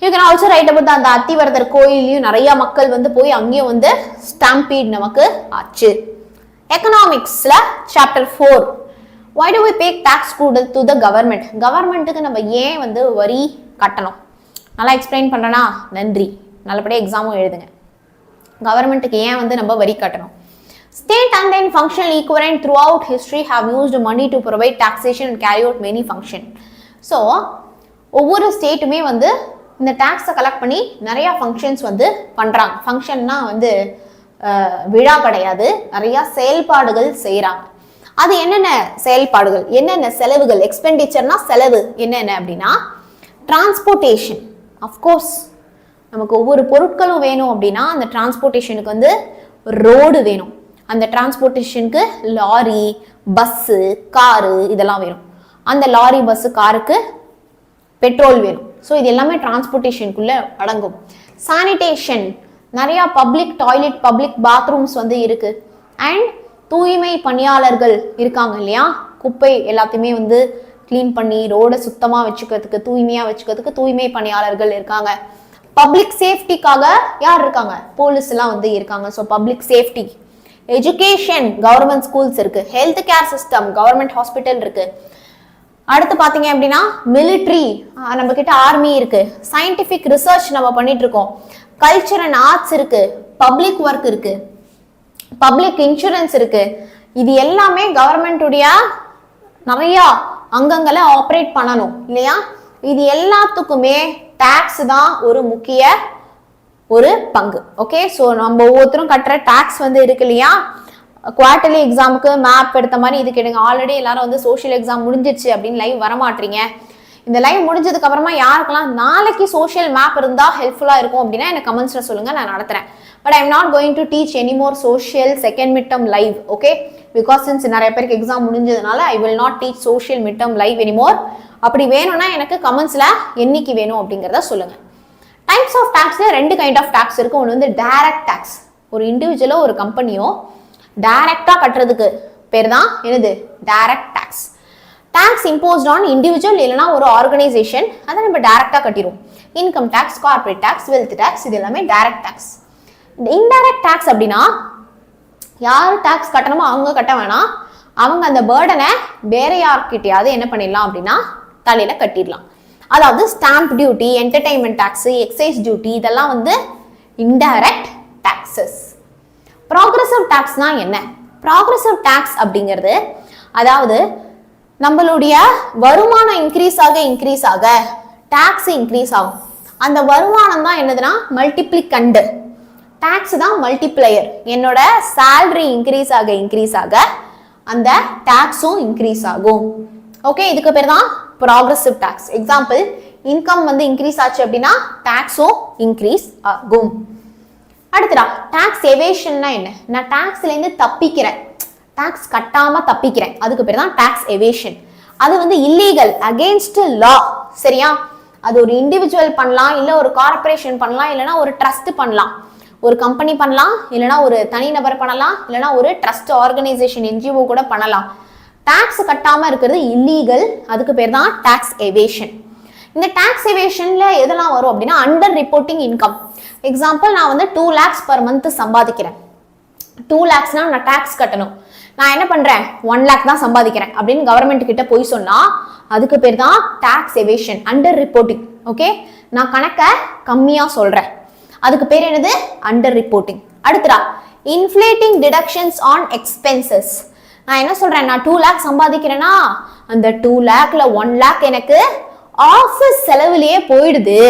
You can also write about அந்த அத்திவரதர் கோயிலையும் நிறைய மக்கள் வந்து போய் அங்கேயும் வந்து ஸ்டாம்பீட் நமக்கு ஆச்சு. எக்கனாமிக்ஸ்ல chapter 4, why do we pay tax to the government? கவர்மெண்ட்டுக்கு நம்ம ஏன் வந்து வரி கட்டணும்? நல்லா எக்ஸ்பிளைன் பண்றேனா? நன்றி. நல்லபடியா எக்ஸாமும் எழுதுங்க. கவர்மெண்ட்டுக்கு ஏன் வந்து நம்ம வரி கட்டணும்? State and then functional equivalent throughout history have used money to provide taxation and carry out many function. So ஒவ்வொரு ஸ்டேட்டுமே வந்து இந்த டாக்ஸை கலெக்ட் பண்ணி நிறைய ஃபங்க்ஷன்ஸ் வந்து பண்றாங்க. ஃபங்க்ஷன்னா வந்து விழா கிடையாது, நிறைய செயல்பாடுகள் செய்யறாங்க. அது என்னென்ன செயல்பாடுகள், என்னென்ன செலவுகள், எக்ஸ்பெண்டிச்சர்னா செலவு என்னென்ன அப்படின்னா டிரான்ஸ்போர்ட்டேஷன். அஃப்கோர்ஸ் நமக்கு ஒவ்வொரு பொருட்களும் வேணும் அப்படின்னா அந்த டிரான்ஸ்போர்ட்டேஷனுக்கு வந்து ரோடு வேணும். அந்த டிரான்ஸ்போர்ட்டேஷனுக்கு லாரி, பஸ்ஸு, காரு இதெல்லாம் வேணும். அந்த லாரி, பஸ்ஸு, காருக்கு பெட்ரோல் வேணும். ஸோ இது எல்லாமே டிரான்ஸ்போர்ட்டேஷனுக்குள்ள அடங்கும். சானிடேஷன், நிறைய பப்ளிக் டாய்லெட், பப்ளிக் பாத்ரூம்ஸ் வந்து இருக்கு. அண்ட் தூய்மை பணியாளர்கள் இருக்காங்க இல்லையா? குப்பை எல்லாத்தையுமே வந்து கிளீன் பண்ணி ரோடை சுத்தமா வச்சுக்கிறதுக்கு, தூய்மையா வச்சுக்கிறதுக்கு தூய்மை பணியாளர்கள் இருக்காங்க. பப்ளிக் சேஃப்டிக்காக யார் இருக்காங்க? போலீஸ் எல்லாம் வந்து இருக்காங்க. So public safety. Education, government schools இருக்கு. Health care system, government hospital இருக்கு. அடுத்து பாத்தீங்க அப்படின்னா மிலிட்ரி, நம்ம கிட்ட ஆர்மி இருக்கு. சயின்டிபிக் ரிசர்ச் நம்ம பண்ணிட்டு இருக்கோம். கல்ச்சர் அண்ட் ஆர்ட்ஸ் இருக்கு. பப்ளிக் ஒர்க் இருக்கு. பப்ளிக் இன்சூரன்ஸ் இருக்கு. இது எல்லாமே கவர்மெண்ட்டுடைய நிறைய அங்கங்களை ஆப்ரேட் பண்ணணும் இல்லையா? இது எல்லாத்துக்குமே டாக்ஸ் தான் ஒரு முக்கிய ஒரு பங்கு. ஓகே, ஸோ நம்ம ஒவ்வொருத்தரும் கட்டுற டாக்ஸ் வந்து இருக்கு இல்லையா? குவார்டர்லி எக்ஸாமுக்கு மேப் எடுத்த மாதிரி இது கேடுங்க. ஆல்ரெடி எல்லாரும் வந்து சோஷியல் எக்ஸாம் முடிஞ்சிருச்சு அப்படின்னு லைவ் வரமாட்டீங்க. இந்த லைவ் முடிஞ்சதுக்கு அப்புறமா யாருக்கெல்லாம் நாளைக்கு சோஷியல் மேப் இருந்தா ஹெல்ப்ஃபுல்லா இருக்கும் அப்படின்னா எனக்கு கமெண்ட்ஸ்ல சொல்லுங்க, நான் நடத்துறேன். But I am not going to teach any more social second mid term live. Okay, because since நிறைய பேருக்கு எக்ஸாம் முடிஞ்சதுனால I will not teach social mid term live anymore. அப்படி வேணும்னா எனக்கு கமெண்ட்ஸ்ல என்னைக்கு வேணும் அப்படிங்கிறத சொல்லுங்க. டைப்ஸ் ஆஃப் டாக்ஸ்ல 2 கைண்ட் ஆஃப் டாக்ஸ் இருக்கு. ஒன்று வந்து டைரக்ட் டாக்ஸ், ஒரு இண்டிவிஜுவலோ ஒரு கம்பெனியோ டைரக்டா கட்டுறதுக்கு பேர் தான் என்னது direct tax. Tax imposed on individual இல்லைனா ஒரு ஆர்கனைசேஷன், அதை நம்ம டைரக்டா கட்டிடுவோம். Income tax, corporate tax, wealth tax, இது எல்லாமே டைரக்ட் டாக்ஸ். இந்த இன்டைரக்ட் டாக்ஸ் அப்படின்னா யார் டாக்ஸ் கட்டணுமோ அவங்க கட்ட வேணாம், அவங்க அந்த பேர்டனை வேற யார்கிட்டயாவது என்ன பண்ணிடலாம் அப்படின்னா தலையில கட்டிடலாம். அதாவது stamp duty, entertainment tax, excise duty, இதெல்லாம் வந்து இன்டைரக்ட் டாக்ஸஸ். ப்ராக்ரெசிவ் டாக்ஸ்னா என்ன? ப்ராக்ரெசிவ் டாக்ஸ் அப்படிங்கிறது அதாவது நம்மளுடைய வருமானம் இன்க்ரீஸ் ஆக டாக்ஸ் இன்க்ரீஸ் ஆகும். அந்த வருமானம் தான் என்னதுன்னா மல்டிப்ளிகண்ட், டாக்ஸ் தான் மல்டிப்ளையர். என்னோட சேலரி இன்க்ரீஸ் ஆக அந்த டாக்ஸும் இன்க்ரீஸ் ஆகும். ஓகே, இதுக்கு பேர் தான் ப்ராக்ரெசிவ் டாக்ஸ். எக்ஸாம்பிள், இன்கம் வந்து இன்க்ரீஸ் ஆச்சு அப்படின்னா டாக்ஸும் இன்க்ரீஸ் ஆகும். அடுத்ததா டாக்ஸ் எவேஷன்னா என்ன? நான் டாக்ஸ்ல இருந்து தப்பிக்கிறேன், டாக்ஸ் கட்டாம தப்பிக்கிறேன், அதுக்கு பேர் தான் டாக்ஸ் எவேஷன். அது வந்து இல்லீகல், அகெயின்ஸ்ட் லா. சரியா? அது ஒரு இண்டிவிஜுவல் பண்ணலாம், இல்ல ஒரு கார்பரேஷன் பண்ணலாம், இல்லைன்னா ஒரு ட்ரஸ்ட் பண்ணலாம், ஒரு கம்பெனி பண்ணலாம், இல்லைனா ஒரு தனிநபர் பண்ணலாம், இல்லைனா ஒரு ட்ரஸ்ட் ஆர்கனைசேஷன் என்ஜிஓ கூட பண்ணலாம். டாக்ஸ் கட்டாம இருக்கிறது இல்லீகல், அதுக்கு பேர் தான் டாக்ஸ் எவேஷன். இந்த டாக்ஸ் எவேஷன்ல எதெல்லாம் வரும் அப்படின்னா அண்டர் ரிப்போர்ட்டிங் இன்கம். எக்ஸாம்பிள், நான் வந்து 2 lakhs per month சம்பாதிக்கிறேன். 2 lakhsனா நான் டாக்ஸ் கட்டணும். நான் என்ன பண்றேன், 1 lakh தான் சம்பாதிக்கிறேன் அப்படின்னு கவர்மெண்ட் கிட்ட போய் சொன்னா அதுக்கு பேர் தான் tax evasion, under reporting. Okay, நான் கணக்கை கம்மியா சொல்றேன், அதுக்கு பேர் என்னது அண்டர் ரிப்போர்ட்டிங். அடுத்ததா இன்ஃப்ளேட்டிங் டிடக்ஷன்ஸ் ஆன் எக்ஸ்பென்சஸ். நான் என்ன சொல்றேன், நான் 2 lakh சம்பாதிக்கிறேன்னா அந்த 2 lakhல 1 lakh எனக்கு ஆஃபீஸ் செலவுலயே போயிடுது,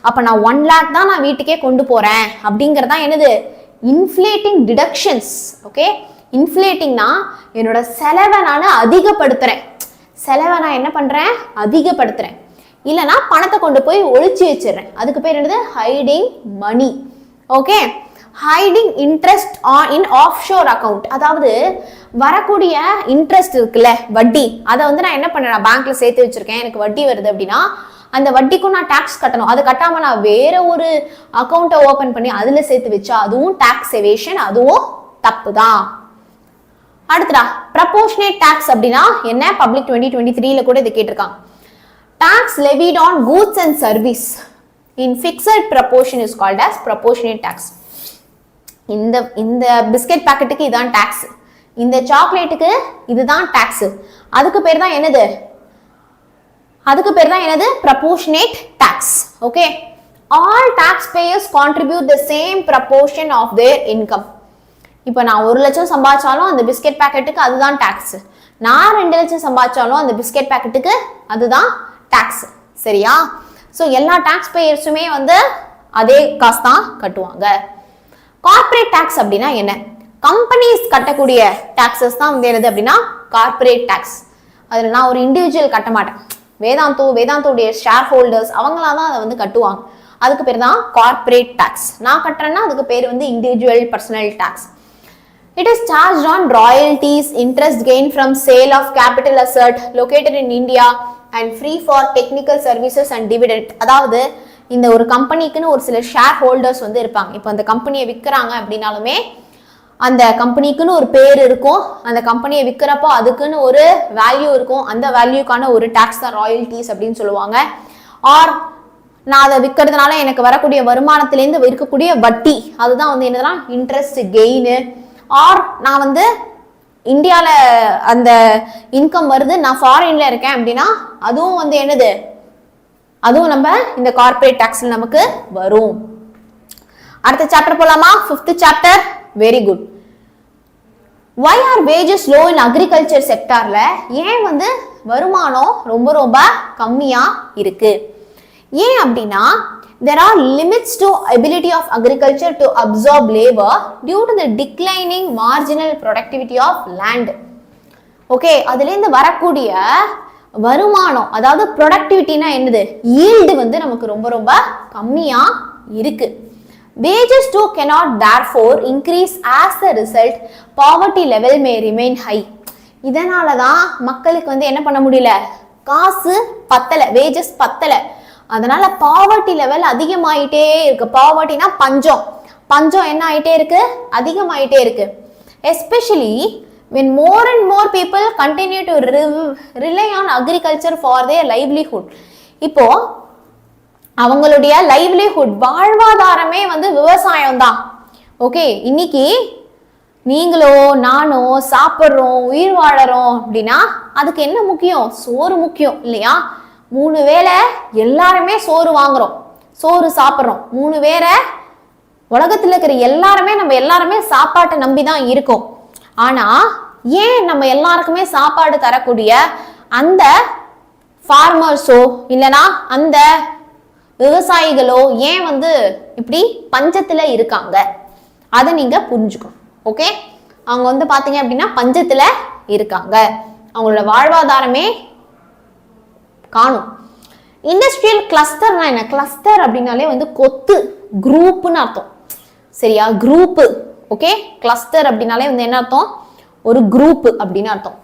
அப்ப நான் 1 lakh தான் நான் வீட்டுக்கே கொண்டு போறேன் அப்படிங்கறதா என்னது இன்ஃப்ளேட்டிங் டிடக்ஷன்ஸ். ஓகே, இன்ஃப்ளேட்டிங்னா என்னோட செலவை நான் அதிகப்படுத்துறேன், செலவை நான் என்ன பண்றேன் அதிகப்படுத்துறேன், இல்லைனா பணத்தை கொண்டு போய் ஒழிச்சு வச்சிடுறேன், அதுக்கு பேர் என்னது hiding money. Okay, hiding interest in offshore account. அதாவது வரக்கூடிய இன்ட்ரெஸ்ட் இருக்குல்ல, வட்டி, அதை வந்து நான் என்ன பண்றேன், பேங்க்ல சேர்த்து வச்சிருக்கேன், எனக்கு வட்டி வருது அப்படின்னா அந்த வட்டிக்கும் நான் டாக்ஸ் கட்டணும். அது கட்டாம நான் வேற ஒரு அக்கௌண்ட்டை ஓபன் பண்ணி அதுல சேர்த்து வச்சா அதுவும் டாக்ஸ் எவேஷன், அதுவும் தப்பு தான். அடுத்ததா ப்ரப்போர்ஷனேட் டாக்ஸ் அப்படின்னா என்ன? பப்ளிக் 2023ல கூட இது கேட்டிருக்காங்க. Tax levied on goods and service in fixed proportion is called as proportionate tax. இந்த பிஸ்கட் பாக்கெட்டுக்கு இதான் டாக்ஸ், இந்த சாக்லேட்டுக்கு இதுதான் டாக்ஸ், அதுக்கு பேர் தான் என்னது proportionate tax. Okay, all taxpayers contribute the same proportion of their income. இப்போ நான் 1 லட்சம் சம்பாதிச்சாலும் அந்த பிஸ்கட் பாக்கெட்டுக்கு அதுதான் டாக்ஸ், நான் 2 லட்சம் சம்பாதிச்சாலும் அந்த பிஸ்கட் பாக்கெட்டுக்கு அதுதான் டாக்ஸ். சரியா? சோ எல்லா டாக்ஸ் பேயர்ஸுமே வந்து அதே காசு தான் கட்டுவாங்க. கார்ப்பரேட் டாக்ஸ் அப்படின்னா என்ன? கம்பெனிஸ் கட்டக்கூடிய டாக்ஸஸ் தான் வந்து என்னது அப்படின்னா கார்ப்பரேட் டாக்ஸ். அதுல நான் ஒரு இண்டிவிஜுவல் கட்ட மாட்டேன், வேதாந்தோடைய ஷேர் ஹோல்டர்ஸ் அவங்களா தான் அதை வந்து கட்டுவாங்க, அதுக்கு பேர் தான் கார்ப்பரேட் டாக்ஸ். நான் கட்டுறேன்னா அதுக்கு பேர் வந்து individual personal tax. It is charged on royalties, interest gained from sale of capital asset located in India and free for technical services and dividend. அதாவது இந்த ஒரு கம்பெனிக்குன்னு ஒரு சில ஷேர் ஹோல்டர்ஸ் வந்து இருப்பாங்க. இப்போ அந்த கம்பெனியை விற்கிறாங்க அப்படின்னாலுமே அந்த கம்பெனிக்குன்னு ஒரு பேர் இருக்கும், அந்த கம்பெனியை விற்கிறப்போ அதுக்குன்னு ஒரு வேல்யூ இருக்கும், அந்த வேல்யூக்கான ஒரு டாக்ஸ் தான் ராயல்டிஸ் அப்படின்னு சொல்லுவாங்க. ஆர் நான் அதை விற்கிறதுனால எனக்கு வரக்கூடிய வருமானத்திலேருந்து இருக்கக்கூடிய வட்டி, அதுதான் வந்து என்னதுன்னா இன்ட்ரெஸ்ட் கெயின். ஆர் நான் வந்து இந்தியால அந்த இன்கம் வருது, நான் ஃபாரின்ல இருக்கேன் அப்படின்னா அதுவும் வந்து என்னது, அதுவும் நம்ம இந்த கார்ப்பரேட் டாக்ஸ்ல நமக்கு வரும். அடுத்த சாப்டர் போலாமா? 5th chapter. Very good. why are wages low in agriculture செக்டார்ல ஏன் வந்து வருமானம் ரொம்ப ரொம்ப கம்மியா இருக்கு? ஏன் அப்படின்னா there are limits to ability of agriculture to absorb labor due to the declining marginal productivity of land. Okay, அதுல இருந்து வரக்கூடிய வருமானம், அதாவது ப்ரொடக்டிவிட்டினா என்னது, ஈல்டு வந்து நமக்கு ரொம்ப ரொம்ப கம்மியா இருக்கு. wages too cannot therefore increase as a result poverty level may remain high. இதனால தான் மக்களுக்கு வந்து என்ன பண்ண முடியல, காசு பத்தல, வேஜஸ் பத்தல, அதனால பாவர்ட்டி லெவல் அதிகமாயிட்டே இருக்கு. பாவர்ட்டினா பஞ்சம், பஞ்சம் என்ன ஆயிட்டே இருக்கு, அதிகமாயிட்டே இருக்கு. Especially when more and more people continue to rely on agriculture for their livelihood. இப்போ அவங்களுடைய லைவ்லிஹுட் வாழ்வாதாரமே வந்து விவசாயம் தான். ஓகே, இன்னைக்கு நீங்களோ நானோ சாப்பிட்றோம், உயிர் வாழறோம் அப்படின்னா அதுக்கு என்ன முக்கியம்? சோறு முக்கியம் இல்லையா? 3 வேளை எல்லாருமே சோறு வாங்குறோம், சோறு சாப்பிட்றோம். 3 வேளை உலகத்துல இருக்கிற நம்ம எல்லாருமே சாப்பாட்டை நம்பி தான் இருக்கோம். ஆனா ஏன் நம்ம எல்லாருக்குமே சாப்பாடு தரக்கூடிய அந்த ஃபார்மர்ஸோ இல்லனா அந்த விவசாயிகளோ ஏன் வந்து இப்படி பஞ்சத்துல இருக்காங்க? அதை நீங்க புரிஞ்சுக்கணும். ஓகே, அவங்க வந்து பாத்தீங்க அப்படின்னா பஞ்சத்துல இருக்காங்க, அவங்களோட வாழ்வாதாரமே காணும். இண்டஸ்ட்ரியல் கிளஸ்டர்னா என்ன? கிளஸ்டர் அப்படின்னாலே வந்து கொத்து, குரூப்னு அர்த்தம். சரியா? குரூப். ஓகே, கிளஸ்டர் அப்படின்னாலே வந்து என்ன அர்த்தம்? ஒரு குரூப் அப்படின்னு அர்த்தம்.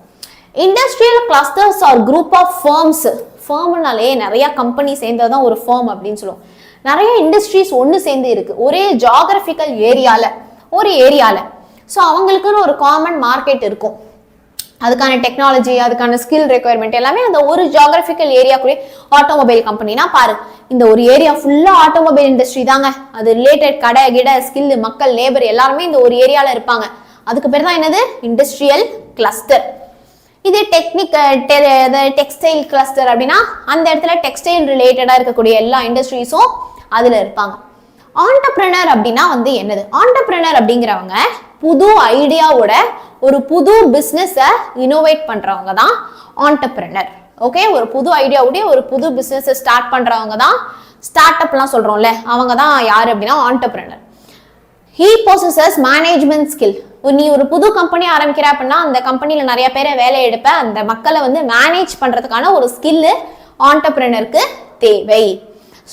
Industrial clusters are group of firms. ஃபர்ம்னாலே நிறைய கம்பெனி சேர்ந்ததான் ஒரு ஃபர்ம் அப்படின்னு சொல்லுவோம். நிறைய இண்டஸ்ட்ரீஸ் ஒன்று சேர்ந்து இருக்கு ஒரே ஜியாகிரபிக்கல் ஏரியால, ஒரு ஏரியால. ஸோ அவங்களுக்குன்னு ஒரு காமன் மார்க்கெட் இருக்கும். அதுக்கான டெக்னாலஜி, அதுக்கான ஸ்கில் ரெக்குயர்மெண்ட் எல்லாமே அந்த ஒரு ஜியாகிரபிக்கல் ஏரியாக்குள்ளே. ஆட்டோமொபைல் கம்பெனினா பாரு, இந்த ஒரு ஏரியா ஃபுல்லா ஆட்டோமொபைல் இண்டஸ்ட்ரி தாங்க. அது ரிலேட்டட் கடை கிட ஸ்கில் மக்கள் லேபர் எல்லாருமே இந்த ஒரு ஏரியால இருப்பாங்க. அதுக்கு பேர் தான் என்னது? Industrial cluster. இது டெக்ஸ்டைல் கிளஸ்டர் அப்படின்னா அந்த இடத்துல டெக்ஸ்டைல் ரிலேட்டடா இருக்கக்கூடிய எல்லா இண்டஸ்ட்ரீஸும் அதுல இருப்பாங்க. ஆண்டர்பிரனர் அப்படின்னா வந்து என்னது? ஆண்டர்பிரனர் அப்படிங்கிறவங்க புது ஐடியாவோட ஒரு புது பிசினஸ இனோவேட் பண்றவங்க தான் ஆண்டர்பிரனர். ஓகே, ஒரு புது ஐடியாவுடைய ஒரு புது பிசினஸ் ஸ்டார்ட் பண்றவங்க தான் ஸ்டார்ட் அப்லாம் சொல்றோம்ல, அவங்க தான் யாரு அப்படின்னா entrepreneur. He possesses management skill. நீ ஒரு புது கம்பெனி ஆரம்பிக்கிற அப்படின்னா அந்த கம்பெனில நிறைய பேரை வேலை எடுப்ப, அந்த மக்களை வந்து மேனேஜ் பண்றதுக்கான ஒரு ஸ்கில் ஆண்டர்பிரனருக்கு தேவை.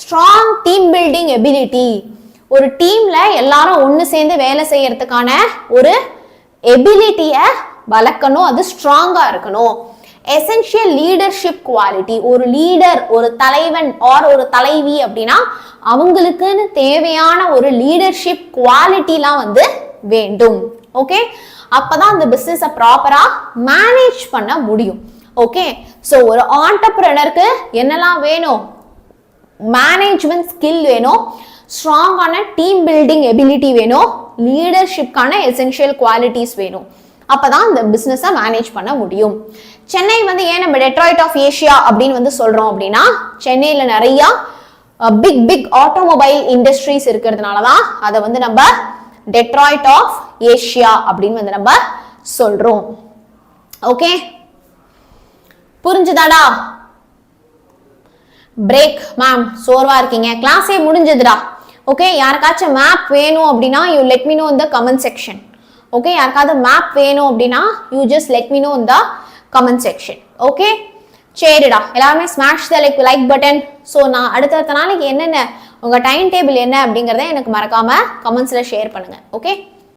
Strong team building ability. ஒரு டீம்ல எல்லாரும் ஒன்று சேர்ந்து வேலை செய்யறதுக்கான ஒரு எபிலிட்டியை வளர்க்கணும், அது ஸ்ட்ராங்கா இருக்கணும். Essential leadership quality. ஒரு லீடர், ஒரு தலைவன் ஆர் ஒரு தலைவி அப்படின்னா அவங்களுக்குன்னு தேவையான ஒரு லீடர்ஷிப் குவாலிட்டிலாம் வந்து வேண்டும். ஓகே, அப்பதான் அந்த பிசினஸை ப்ராப்பரா மேனேஜ் பண்ண முடியும். ஓகே, ஸோ ஒரு ஆண்டர்பிரனருக்கு என்னெல்லாம் வேணும்? மேனேஜ்மெண்ட் ஸ்கில் வேணும், ஸ்ட்ராங்கான டீம் பில்டிங் எபிலிட்டி வேணும், லீடர்ஷிப்கான எசென்ஷியல் குவாலிட்டிஸ் வேணும். அப்பதான் இந்த பிசினஸை மேனேஜ் பண்ண முடியும். சென்னை வந்து ஏன் நம்ம டெட்ராய்ட் ஆஃப் ஏஷியா அப்படின்னு வந்து சொல்றோம் அப்படின்னா சென்னையில நிறைய பிக் ஆட்டோமொபைல் இண்டஸ்ட்ரீஸ் இருக்கிறதுனாலதான் அதை வந்து நம்ம டெட்ராய்ட் ஆஃப் ஏஷியா அப்படின்னு வந்து நம்ம சொல்றோம். ஓகே, புரிஞ்சுதாடா? பிரேக் மேம், சோர்வா இருக்கீங்க, கிளாஸே முடிஞ்சதுடா. ஓகே, யாருக்காச்சும் மேப் வேணும் அப்படின்னா you let me know in the comment section. Okay, யாருக்காவது மேப் வேணும் அப்படின்னா you just let me know in the comment section. Okay, சரிடா, எல்லாருமே smash the like button. So நான் அடுத்தடுத்த நாளைக்கு என்னென்ன உங்க டைம் டேபிள் என்ன அப்படிங்கிறத எனக்கு மறக்காம கமெண்ட்ஸ்ல ஷேர் பண்ணுங்க. ஓகே.